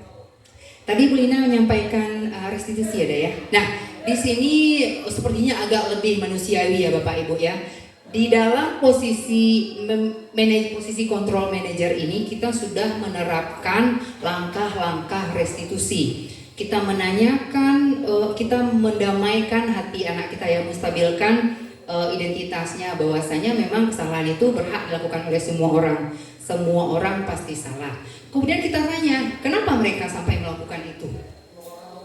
Tadi Bu Lina menyampaikan restitusi ada ya. Nah, di sini sepertinya agak lebih manusiawi ya Bapak Ibu ya. Di dalam posisi kontrol manajer ini kita sudah menerapkan langkah-langkah restitusi. Kita menanyakan, kita mendamaikan hati anak kita, yang menstabilkan identitasnya, bahwasanya memang kesalahan itu berhak dilakukan oleh semua orang. Semua orang pasti salah. Kemudian kita tanya, kenapa mereka sampai melakukan itu?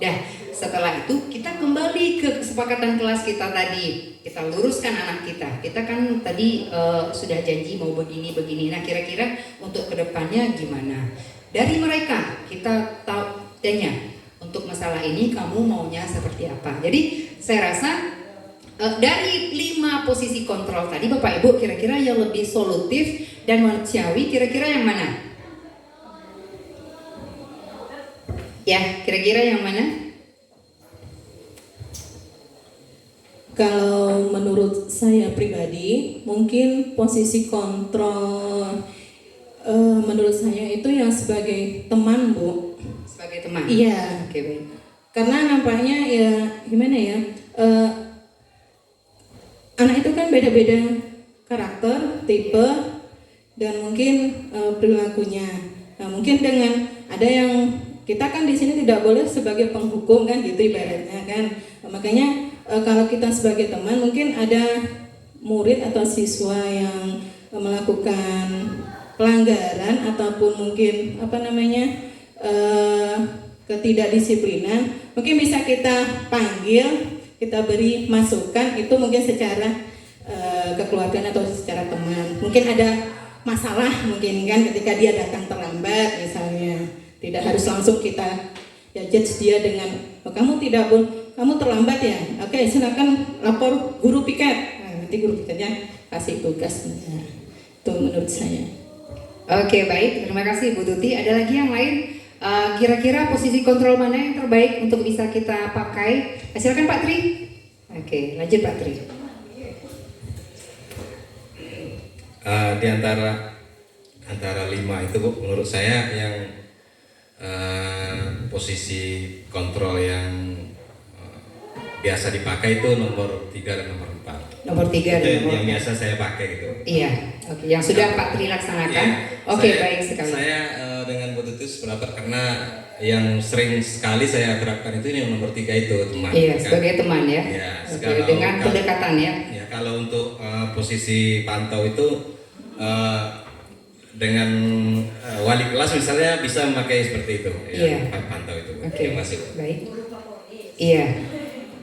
Dah, setelah itu kita kembali ke kesepakatan kelas kita tadi. Kita luruskan anak kita. Kita kan tadi sudah janji mau begini. Nah, kira-kira untuk kedepannya gimana? Dari mereka kita tanya, untuk masalah ini kamu maunya seperti apa? Jadi saya rasa dari 5 posisi kontrol tadi Bapak Ibu, kira-kira yang lebih solutif dan manusiawi kira-kira yang mana? Ya, kira-kira yang mana? Kalau menurut saya pribadi, mungkin posisi kontrol menurut saya itu yang sebagai teman, Bu. Sebagai teman? Iya. Oke, baik. Karena nampaknya ya gimana ya, anak itu kan beda-beda karakter, tipe, dan mungkin perilakunya. Nah, mungkin dengan ada yang kita kan di sini tidak boleh sebagai penghukum kan gitu ibaratnya kan. Makanya kalau kita sebagai teman mungkin ada murid atau siswa yang melakukan pelanggaran ataupun mungkin ketidakdisiplinan, mungkin bisa kita panggil, kita beri masukan itu mungkin secara kekeluargaan atau secara teman. Mungkin ada masalah mungkin kan ketika dia datang terlambat misalnya, tidak harus langsung kita judge dia dengan kamu terlambat ya, oke silakan lapor guru piket. Nah, nanti guru piketnya kasih tugas. Nah, itu menurut saya. Oke, baik, terima kasih Bu Tuti. Ada lagi yang lain? Kira-kira posisi kontrol mana yang terbaik untuk bisa kita pakai? Silakan Pak Tri. Oke, lanjut Pak Tri. Di antara 5 itu Bu, menurut saya yang posisi kontrol yang biasa dipakai itu nomor 3 dan nomor 4. Nomor 3 dan nomor 4. Yang biasa saya pakai gitu. Iya, oke. Yang sudah Pak Tri laksanakan. Iya, Oke, baik sekali. Saya dengan Bu Tuti sependapat karena yang sering sekali saya terapkan itu yang nomor 3 itu teman. Iya, kan? sebagai teman ya. Ya, oke, dengan pendekatan ya. Ya, kalau untuk posisi pantau itu dengan wali kelas misalnya bisa memakai seperti itu. Iya. Ya, pantau itu. Oke, Yang masih. baik. Iya.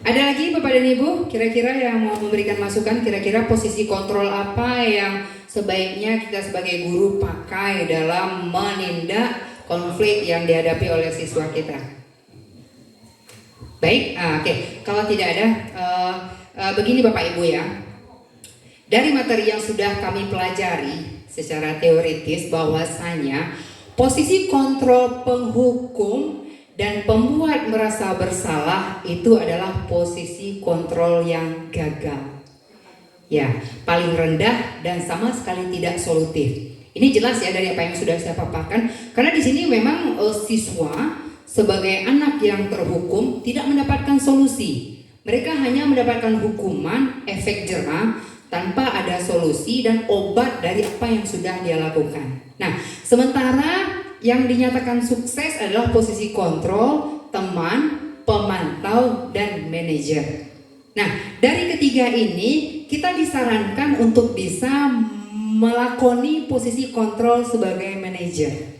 Ada lagi Bapak dan Ibu kira-kira yang mau memberikan masukan, kira-kira posisi kontrol apa yang sebaiknya kita sebagai guru pakai dalam menindak konflik yang dihadapi oleh siswa kita? Baik, oke. Kalau tidak ada, begini Bapak Ibu ya. Dari materi yang sudah kami pelajari secara teoritis bahwasanya posisi kontrol penghukum dan pembuat merasa bersalah itu adalah posisi kontrol yang gagal. Ya, paling rendah dan sama sekali tidak solutif. Ini jelas ya dari apa yang sudah saya paparkan. Karena di sini memang siswa sebagai anak yang terhukum tidak mendapatkan solusi. Mereka hanya mendapatkan hukuman, efek jera tanpa ada solusi dan obat dari apa yang sudah dia lakukan. Nah, sementara yang dinyatakan sukses adalah posisi kontrol, teman, pemantau, dan manajer. Nah, dari ketiga ini kita disarankan untuk bisa melakoni posisi kontrol sebagai manajer.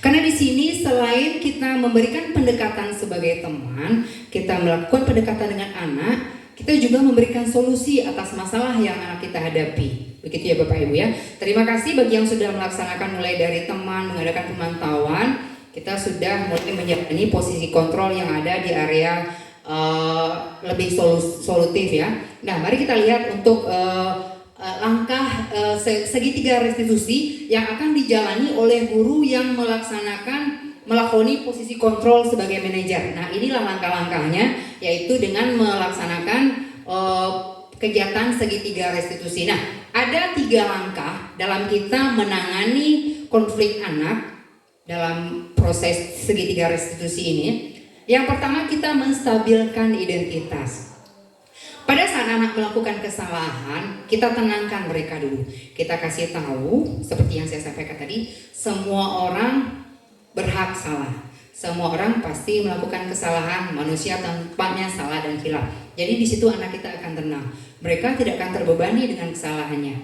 Karena di sini selain kita memberikan pendekatan sebagai teman, kita melakukan pendekatan dengan anak, kita juga memberikan solusi atas masalah yang anak kita hadapi. Begitu ya Bapak Ibu ya. Terima kasih bagi yang sudah melaksanakan mulai dari teman, mengadakan pemantauan. Kita sudah mulai menjalani posisi kontrol yang ada di area lebih solutif ya. Nah, mari kita lihat untuk langkah segitiga restitusi yang akan dijalani oleh guru yang melakoni posisi kontrol sebagai manajer. Nah, inilah langkah-langkahnya, yaitu dengan melaksanakan kegiatan segitiga restitusi. Nah, ada 3 langkah dalam kita menangani konflik anak dalam proses segitiga restitusi ini. Yang pertama, kita menstabilkan identitas. Pada saat anak melakukan kesalahan, kita tenangkan mereka dulu. Kita kasih tahu, seperti yang saya sampaikan tadi, semua orang berhak salah. Semua orang pasti melakukan kesalahan, manusia tempatnya salah dan hilaf. Jadi di situ anak kita akan tenang. Mereka tidak akan terbebani dengan kesalahannya.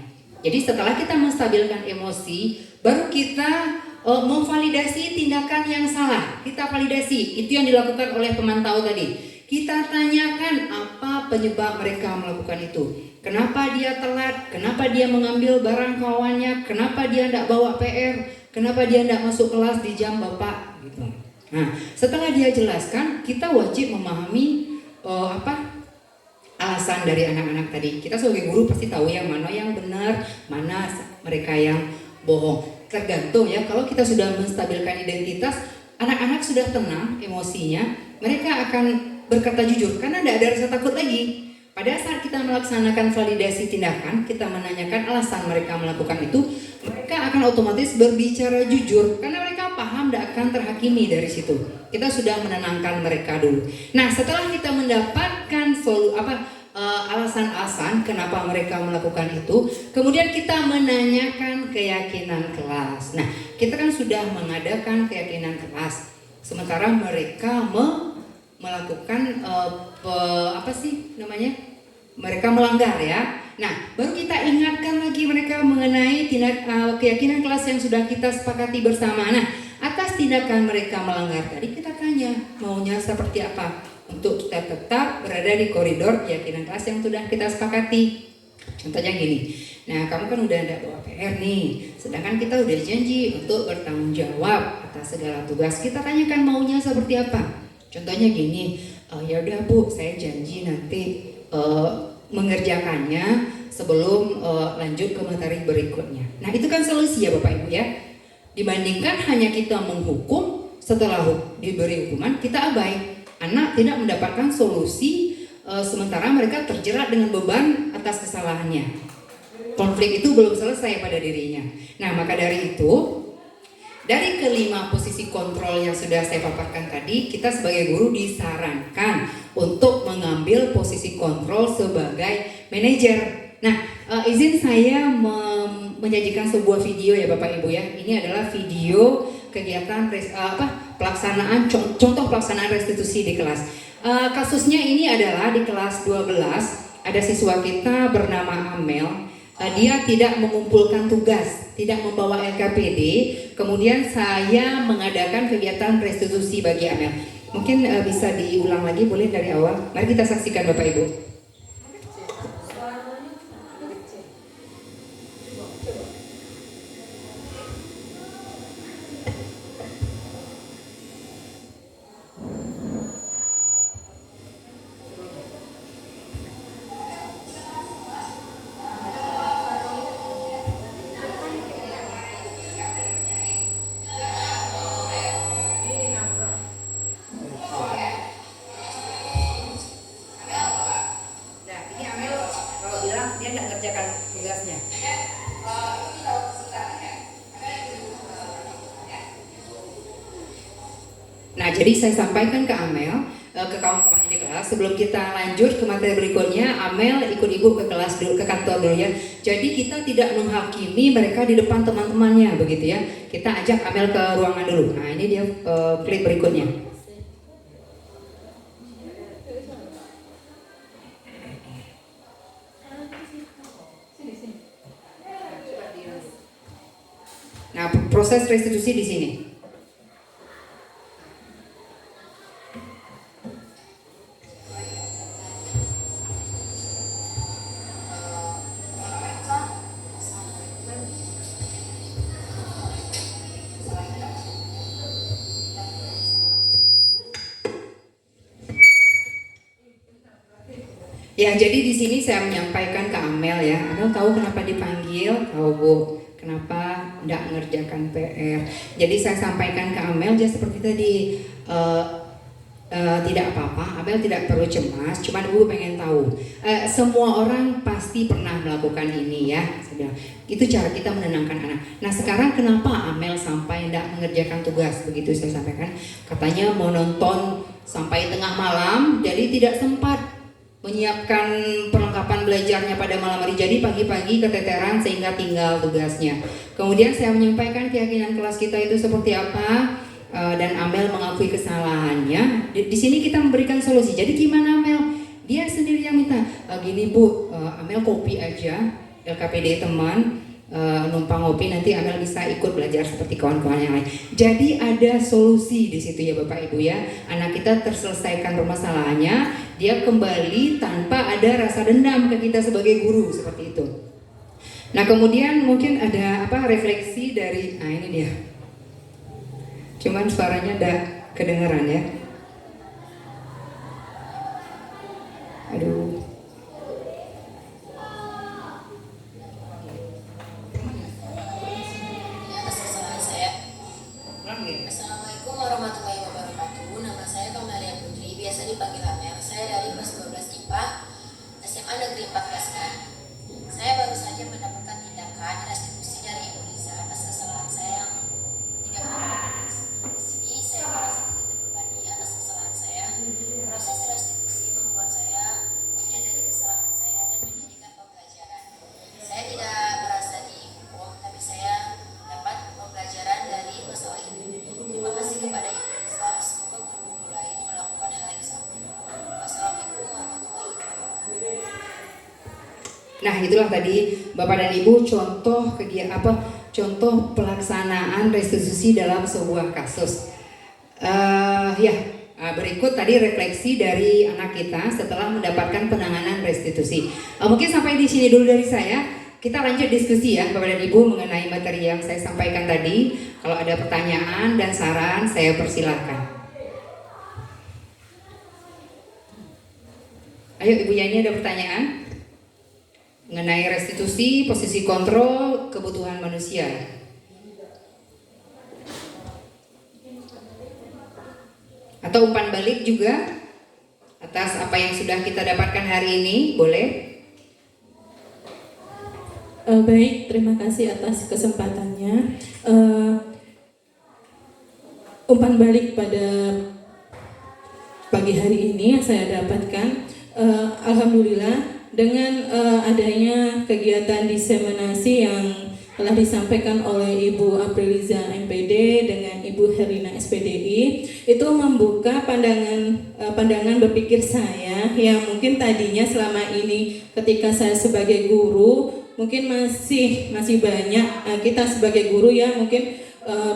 Jadi setelah kita menstabilkan emosi, baru kita memvalidasi tindakan yang salah. Kita validasi, itu yang dilakukan oleh pemantau tadi. Kita tanyakan apa penyebab mereka melakukan itu. Kenapa dia telat? Kenapa dia mengambil barang kawannya? Kenapa dia tidak bawa PR? Kenapa dia tidak masuk kelas di jam Bapak? Gitu. Nah, setelah dia jelaskan, kita wajib memahami alasan dari anak-anak tadi. Kita sebagai guru pasti tahu yang mana yang benar, mana mereka yang bohong. Tergantung ya, kalau kita sudah menstabilkan identitas, anak-anak sudah tenang emosinya, mereka akan berkata jujur karena tidak ada rasa takut lagi. Pada saat kita melaksanakan validasi tindakan, kita menanyakan alasan mereka melakukan itu, mereka akan otomatis berbicara jujur karena mereka paham dan akan terhakimi dari situ. Kita sudah menenangkan mereka dulu. Nah, setelah kita mendapatkan alasan-alasan kenapa mereka melakukan itu. Kemudian kita menanyakan keyakinan kelas. Nah, kita kan sudah mengadakan keyakinan kelas, sementara mereka melakukan mereka melanggar ya. Nah, baru kita ingatkan lagi mereka mengenai keyakinan kelas yang sudah kita sepakati bersama. Nah, atas tindakan mereka melanggar tadi kita tanya maunya seperti apa untuk kita tetap berada di koridor keyakinan kelas yang sudah kita sepakati. Contohnya gini, nah kamu kan udah ada bawa PR nih, sedangkan kita udah janji untuk bertanggung jawab atas segala tugas. Kita tanyakan maunya seperti apa. Contohnya gini, ya udah Bu, saya janji nanti mengerjakannya sebelum lanjut ke materi berikutnya. Nah itu kan solusi ya Bapak Ibu ya. Dibandingkan hanya kita menghukum, setelah diberi hukuman kita abai. Anak tidak mendapatkan solusi, sementara mereka terjerat dengan beban atas kesalahannya. Konflik itu belum selesai pada dirinya. Nah maka dari itu, dari kelima posisi kontrol yang sudah saya paparkan tadi, kita sebagai guru disarankan untuk mengambil posisi kontrol sebagai manajer. Nah, izin saya menyajikan sebuah video ya Bapak Ibu ya. Ini adalah video kegiatan pelaksanaan contoh pelaksanaan restitusi di kelas. Kasusnya ini adalah di kelas 12, ada siswa kita bernama Amel. Dia tidak mengumpulkan tugas, tidak membawa LKPD. Kemudian saya mengadakan kegiatan restitusi bagi Amel. Mungkin bisa diulang lagi, boleh dari awal? Mari kita saksikan Bapak Ibu. Nah, jadi saya sampaikan ke Amel, ke kawan-kawannya di kelas, sebelum kita lanjut ke materi berikutnya, Amel ikut ibu ke kelas dulu, ke kantor dulu ya. Jadi kita tidak menghakimi mereka di depan teman-temannya, begitu ya. Kita ajak Amel ke ruangan dulu. Nah, ini dia klip berikutnya. Nah, proses restitusi di sini. Ya, jadi di sini saya menyampaikan ke Amel ya. Amel tahu kenapa dipanggil? Tahu Bu. Kenapa tidak mengerjakan PR? Jadi saya sampaikan ke Amel dia seperti tadi, tidak apa-apa, Amel tidak perlu cemas. Cuman Bu pengen tahu, semua orang pasti pernah melakukan ini ya. Saya bilang, itu cara kita menenangkan anak. Nah sekarang kenapa Amel sampai tidak mengerjakan tugas? Begitu saya sampaikan. Katanya mau nonton sampai tengah malam, jadi tidak sempat menyiapkan perlengkapan belajarnya pada malam hari, jadi pagi-pagi keteteran sehingga tinggal tugasnya. Kemudian saya menyampaikan keyakinan kelas kita itu seperti apa, dan Amel mengakui kesalahannya. Di sini kita memberikan solusi. Jadi gimana Amel? Dia sendiri yang minta, gini Bu, Amel copy aja LKPD teman, numpang ngopi, nanti Amel bisa ikut belajar seperti kawan-kawan yang lain. Jadi ada solusi di situ ya Bapak Ibu ya. Anak kita terselesaikan permasalahannya, dia kembali tanpa ada rasa dendam ke kita sebagai guru, seperti itu. Nah kemudian mungkin ada refleksi dari, nah ini dia. Cuman suaranya ada kedengaran ya. Aduh. Assalamualaikum warahmatullahi wabarakatuh. Nama saya Kamalia Putri, biasa dipanggil Amel. Saya dari kelas 12 IPA SMA Negeri 14 kan. Saya baru saja mendapatkan tindakan restitusi dari Ibu Liza atas kesalahan saya yang tidak berbalas. Di sini saya merasa begitu terbebani atas Nah, itulah tadi Bapak dan Ibu contoh contoh pelaksanaan restitusi dalam sebuah kasus. Berikut tadi refleksi dari anak kita setelah mendapatkan penanganan restitusi. Mungkin sampai di sini dulu dari saya. Kita lanjut diskusi ya Bapak dan Ibu mengenai materi yang saya sampaikan tadi. Kalau ada pertanyaan dan saran saya persilahkan. Ayo Ibu Yani, ada pertanyaan mengenai restitusi, posisi kontrol, kebutuhan manusia. Atau umpan balik juga atas apa yang sudah kita dapatkan hari ini, boleh? Baik, terima kasih atas kesempatannya. Umpan balik pada pagi hari ini yang saya dapatkan, alhamdulillah dengan adanya kegiatan diseminasi yang telah disampaikan oleh Ibu Apriliza MPD dengan Ibu Herlina SPDI, itu membuka pandangan berpikir saya yang mungkin tadinya selama ini ketika saya sebagai guru mungkin masih banyak kita sebagai guru ya mungkin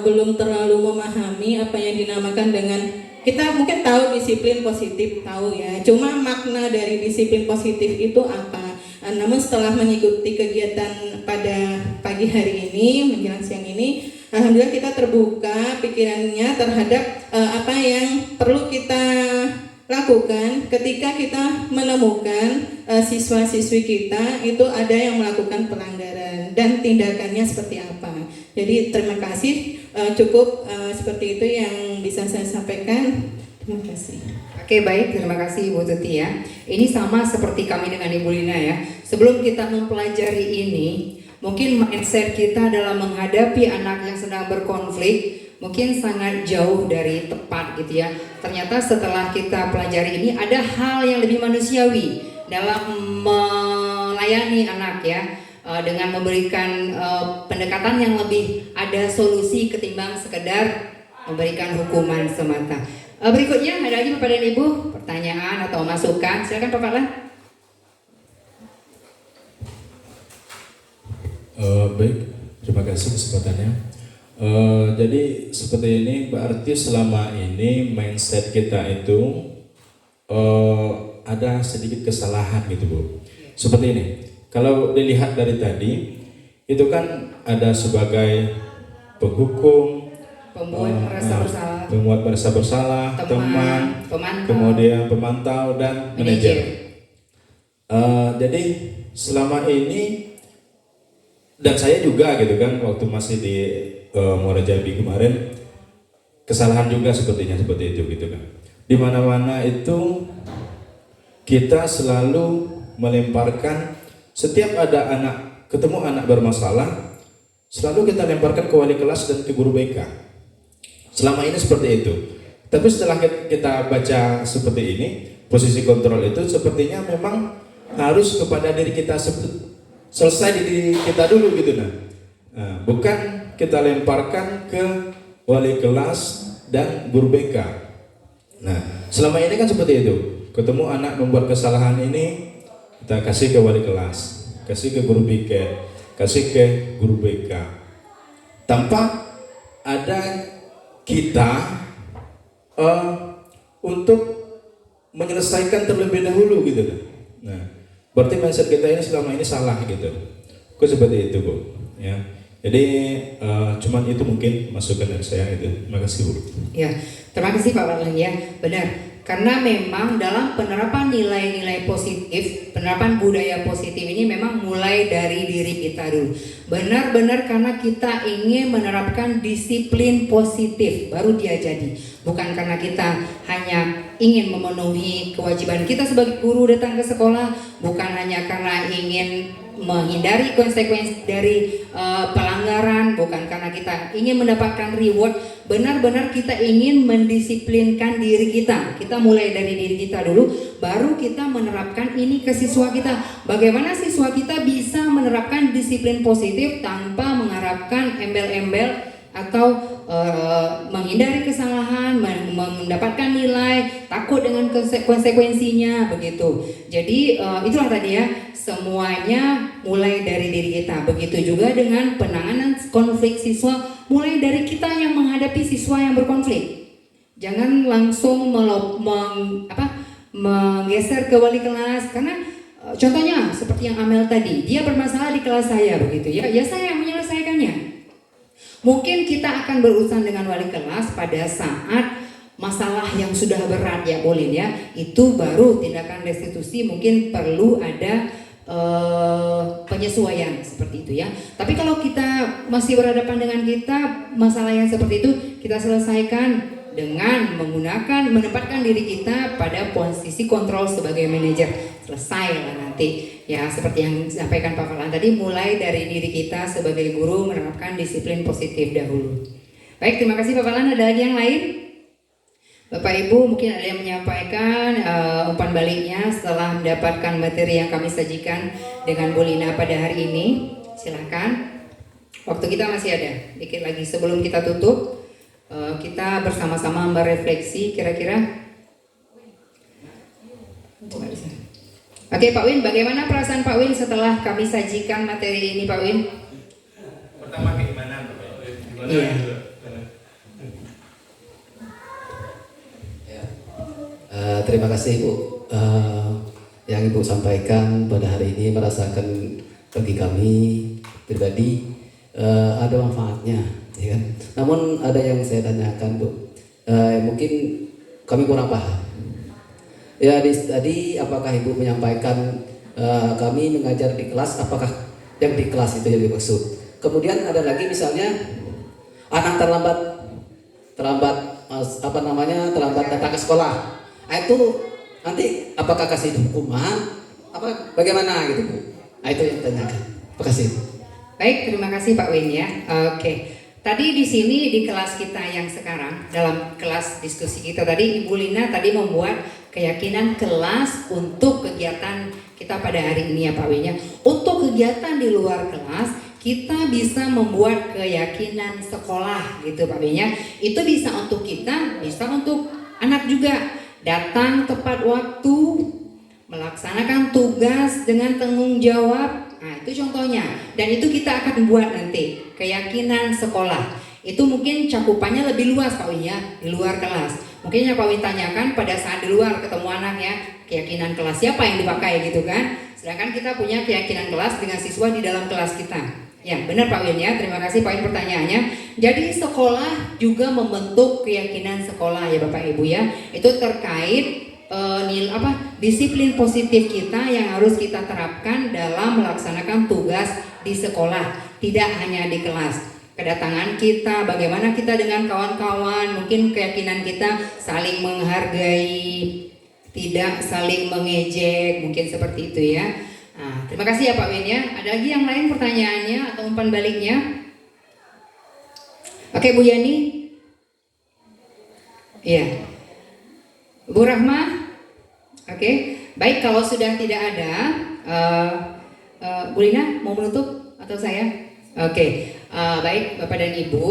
belum terlalu memahami apa yang dinamakan dengan, kita mungkin tahu disiplin positif, tahu ya, cuma makna dari disiplin positif itu apa. Namun setelah mengikuti kegiatan pada pagi hari ini menjelang siang ini, alhamdulillah kita terbuka pikirannya terhadap apa yang perlu kita lakukan ketika kita menemukan siswa-siswi kita itu ada yang melakukan pelanggaran dan tindakannya seperti apa. Jadi terima kasih, cukup seperti itu yang bisa saya sampaikan. Terima kasih. Oke, baik, terima kasih Ibu Tuti ya. Ini sama seperti kami dengan Ibu Lina ya. Sebelum kita mempelajari ini, mungkin mindset kita dalam menghadapi anak yang sedang berkonflik mungkin sangat jauh dari tepat gitu ya. Ternyata setelah kita pelajari ini ada hal yang lebih manusiawi dalam melayani anak ya, dengan memberikan pendekatan yang lebih ada solusi ketimbang sekedar memberikan hukuman semata. Berikutnya ada lagi Bapak dan Ibu pertanyaan atau masukan, silakan Pak Lah. Baik, terima kasih kesempatannya. Jadi seperti ini berarti selama ini mindset kita itu ada sedikit kesalahan gitu Bu. Seperti ini, kalau dilihat dari tadi itu kan ada sebagai penghukum, pembuat merasa bersalah, teman, kemudian pemantau dan manajer. Jadi selama ini dan saya juga gitu kan waktu masih di Muara Jambi kemarin kesalahan juga sepertinya seperti itu gitu kan. Di mana-mana itu kita selalu melemparkan setiap ada ketemu anak bermasalah selalu kita lemparkan ke wali kelas dan ke guru BK. Selama ini seperti itu. Tapi setelah kita baca seperti ini, posisi kontrol itu sepertinya memang harus kepada diri kita selesai di diri kita dulu gitu bukan kita lemparkan ke wali kelas dan guru BK. Nah, selama ini kan seperti itu. Ketemu anak membuat kesalahan ini, kita kasih ke wali kelas, kasih ke guru BK, kasih ke guru BK. Tanpa ada kita untuk menyelesaikan terlebih dahulu gitu. Nah, berarti mindset kita ini selama ini salah gitu. Kok seperti itu Bu? Ya. Jadi cuman itu mungkin masukan dari saya itu. Terima kasih Bu. Ya, terima kasih Pak Warlan ya. Benar. Karena memang dalam penerapan nilai-nilai positif, penerapan budaya positif ini memang mulai dari diri kita dulu. Benar-benar karena kita ingin menerapkan disiplin positif baru dia jadi. Bukan karena kita hanya ingin memenuhi kewajiban kita sebagai guru datang ke sekolah, bukan hanya karena ingin menghindari konsekuensi dari pelanggaran, bukan karena kita ingin mendapatkan reward. Benar-benar kita ingin mendisiplinkan diri kita. Kita mulai dari diri kita dulu, baru kita menerapkan ini ke siswa kita. Bagaimana siswa kita bisa menerapkan disiplin positif tanpa mengharapkan embel-embel atau menghindari kesalahan, mendapatkan nilai, takut dengan konsekuensinya begitu. Jadi itulah tadi ya, semuanya mulai dari diri kita. Begitu juga dengan penanganan konflik siswa, mulai dari kita yang menghadapi siswa yang berkonflik. Jangan langsung menggeser ke wali kelas, karena contohnya seperti yang Amel tadi, dia bermasalah di kelas saya begitu ya, ya saya yang menyelesaikannya. Mungkin kita akan berurusan dengan wali kelas pada saat masalah yang sudah berat ya Bolin ya, itu baru tindakan restitusi mungkin perlu ada penyesuaian seperti itu ya. Tapi kalau kita masih berhadapan dengan masalah yang seperti itu, kita selesaikan dengan menempatkan diri kita pada posisi kontrol sebagai manajer. Selesai lah nanti ya, seperti yang disampaikan Pak Falan tadi, mulai dari diri kita sebagai guru menerapkan disiplin positif dahulu. Baik, terima kasih Pak Falan. Ada lagi yang lain? Bapak Ibu mungkin ada yang menyampaikan umpan baliknya setelah mendapatkan materi yang kami sajikan dengan Bu Lina pada hari ini. Silakan. Waktu kita masih ada, dikit lagi sebelum kita tutup. Kita bersama-sama merefleksi kira-kira. Oke Pak Win, bagaimana perasaan Pak Win setelah kami sajikan materi ini Pak Win? Pertama keimanan, Iya. Terima kasih Bu. Yang Ibu sampaikan pada hari ini merasakan bagi kami pribadi ada manfaatnya, ya kan? Namun ada yang saya tanyakan Bu, mungkin kami kurang paham. Ya tadi apakah Ibu menyampaikan kami mengajar di kelas, apakah yang di kelas itu yang dimaksud? Kemudian ada lagi misalnya anak terlambat datang ke sekolah. Itu nanti apakah kasih hukuman? Apa bagaimana gitu Bu? Itu yang ditanyakan. Terima kasih. Baik, terima kasih Pak Win ya. Oke. Tadi di sini di kelas kita yang sekarang, dalam kelas diskusi kita tadi, Ibu Lina tadi membuat keyakinan kelas untuk kegiatan kita pada hari ini ya Pak Win ya. Untuk kegiatan di luar kelas, kita bisa membuat keyakinan sekolah gitu Pak Win ya. Itu bisa untuk kita, bisa untuk anak juga. Datang tepat waktu, melaksanakan tugas dengan tanggung jawab. Nah itu contohnya, dan itu kita akan buat nanti keyakinan sekolah. Itu mungkin cakupannya lebih luas Pak Win ya, di luar kelas. Mungkin yang Pak Win tanyakan pada saat di luar ketemu anak ya, keyakinan kelas siapa yang dipakai gitu kan. Sedangkan kita punya keyakinan kelas dengan siswa di dalam kelas kita. Ya benar Pak Win ya, terima kasih Pak Win pertanyaannya. Jadi sekolah juga membentuk keyakinan sekolah ya Bapak Ibu ya. Itu terkait disiplin positif kita yang harus kita terapkan dalam melaksanakan tugas di sekolah, tidak hanya di kelas. Kedatangan kita, bagaimana kita dengan kawan-kawan, mungkin keyakinan kita saling menghargai, tidak saling mengejek, mungkin seperti itu ya. Nah, terima kasih ya Pak Win ya. Ada lagi yang lain pertanyaannya atau umpan baliknya? Oke Bu Yani. Iya. Bu Rahma. Oke, baik kalau sudah tidak ada, Bu Lina mau menutup atau saya? Oke, baik Bapak dan Ibu,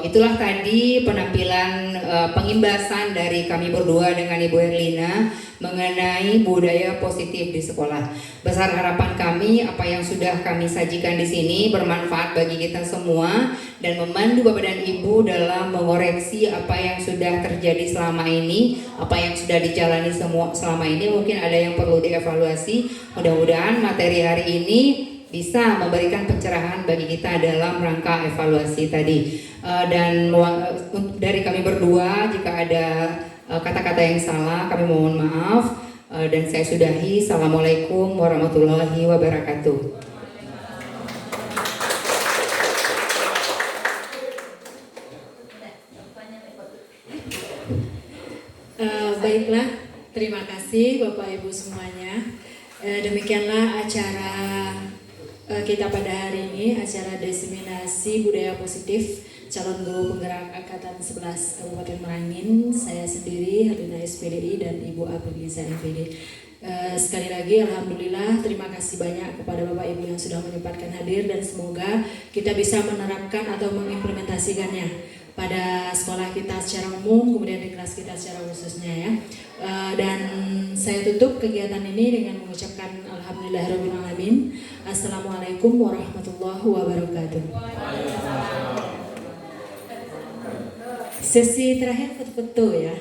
itulah tadi penampilan pengimbasan dari kami berdua dengan Ibu Erlina mengenai budaya positif di sekolah. Besar harapan kami apa yang sudah kami sajikan di sini bermanfaat bagi kita semua dan memandu Bapak dan Ibu dalam mengoreksi apa yang sudah terjadi selama ini, apa yang sudah dijalani selama ini. Mungkin ada yang perlu dievaluasi. Mudah-mudahan materi hari ini bisa memberikan pencerahan bagi kita dalam rangka evaluasi tadi. Dan dari kami berdua jika ada kata-kata yang salah kami mohon maaf, dan saya sudahi. Assalamualaikum warahmatullahi wabarakatuh. Baiklah, terima kasih Bapak Ibu semuanya. Demikianlah acara kita pada hari ini, acara diseminasi budaya positif calon guru penggerak angkatan 11 Kabupaten Merangin. Saya sendiri Herlina SPDI dan Ibu Apriliza MPD. Sekali lagi alhamdulillah, terima kasih banyak kepada Bapak Ibu yang sudah menyempatkan hadir, dan semoga kita bisa menerapkan atau mengimplementasikan mengimplementasikannya pada sekolah kita secara umum, kemudian di kelas kita secara khususnya ya. Dan saya tutup kegiatan ini dengan mengucapkan alhamdulillahirobbilalamin. Assalamualaikum warahmatullahi wabarakatuh. Sesi terakhir foto-foto ya.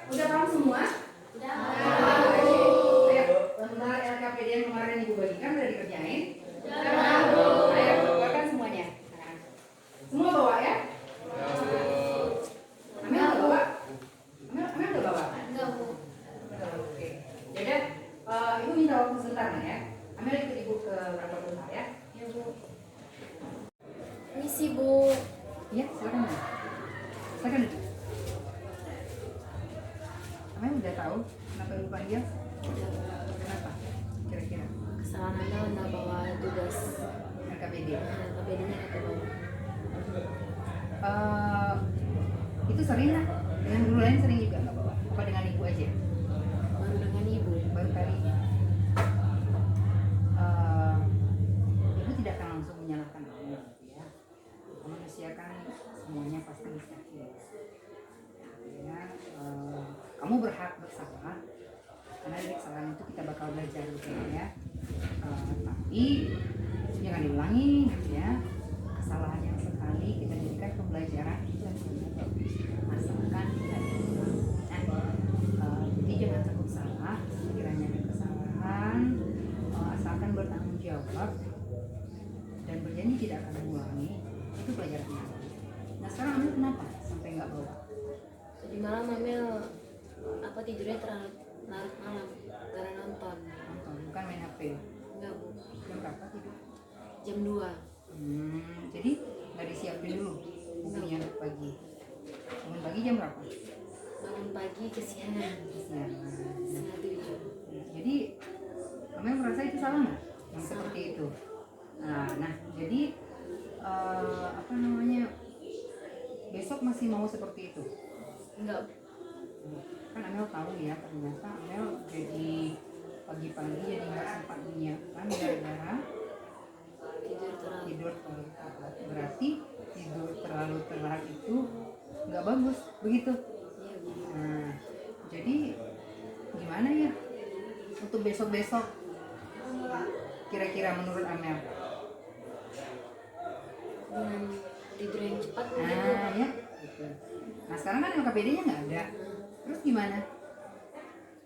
Udah paham semua? Udah. Ayo, lembar LKPD yang kemarin Ibu bagikan udah dikerjain? Udah. Ayo, keluarkan semuanya. Semua bawa ya? Amel udah bawa? Amel udah bawa? Enggak, Bu. Oke. Yaudah, Ibu minta waktu sebentar ya. Amel ikut Ibu ke kantor rumah ya? Iya, Bu. Misi, Bu. Iya, silakan. Silakan. Amel udah tahu kenapa Ibu panggil? Kenapa? Kira-kira? Kesalahan Amel nggak bawa tugas LKPD. LKPD-nya atau bawa. Itu sering lah. Dengan guru lain sering juga nggak bawa? Apa dengan Ibu aja? Baru dengan Ibu. Baru kali ini. Ibu tidak akan langsung menyalahkan kamu ya. Manusia kan semuanya pasti sakit. Ya, kamu berhak bersalah karena dari kesalahan itu kita bakal belajar gitu ya. Tapi jangan diulangi gitu ya. Kesalahan yang sekali kita jadikan pembelajaran itu yang asalkan tidak diulang. Jadi jangan takut salah. Sekiranya ada kesalahan, asalkan bertanggung jawab dan berjanji tidak akan mengulangi, itu pelajarannya. Nah sekarang Amel kenapa sampai nggak bawa? Tadi malam Amel tidurnya terlalu larut malam karena nonton. Bukan main HP? Enggak, Bu. Jam berapa tidur? Jam 2. Jadi nggak disiapin dulu bukunya untuk pagi. Bangun pagi jam berapa? Bangun pagi kesiangan. Kesiangan. Setengah 7. Jadi Amel merasa itu salah nggak? Yang seperti itu. Nah jadi apa namanya? Besok masih mau seperti itu? Enggak. Kan Amel tahu ya, ternyata Amel jadi pagi-pagi jadi nggak sempat menyiapkan gara-gara tidur terlalu telat. Berarti tidur terlalu telat itu nggak bagus, begitu? Nah, jadi gimana ya untuk besok-besok? Kira-kira menurut Amel? Dengan tidur yang cepat. Ya, gitu. Nah sekarang kan LKPD-nya nggak ada. Terus gimana?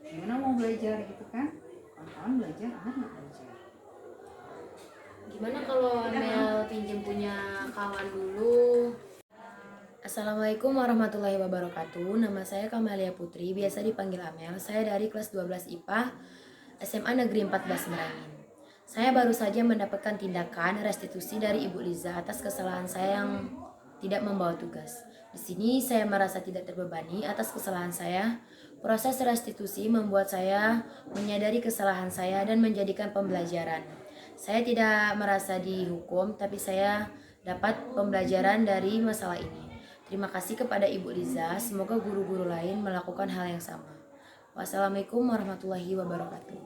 Gimana mau belajar gitu kan? Kawan-kawan belajar, Amel nggak belajar. Gimana kalau Amel pinjam punya kawan dulu? Assalamualaikum warahmatullahi wabarakatuh. Nama saya Kamalia Putri, biasa dipanggil Amel. Saya dari kelas 12 IPA SMA Negeri 14 Merangin. Saya baru saja mendapatkan tindakan restitusi dari Ibu Liza atas kesalahan saya yang tidak membawa tugas. Di sini saya merasa tidak terbebani atas kesalahan saya. Proses restitusi membuat saya menyadari kesalahan saya dan menjadikan pembelajaran. Saya tidak merasa dihukum, tapi saya dapat pembelajaran dari masalah ini. Terima kasih kepada Ibu Liza, semoga guru-guru lain melakukan hal yang sama. Wassalamualaikum warahmatullahi wabarakatuh.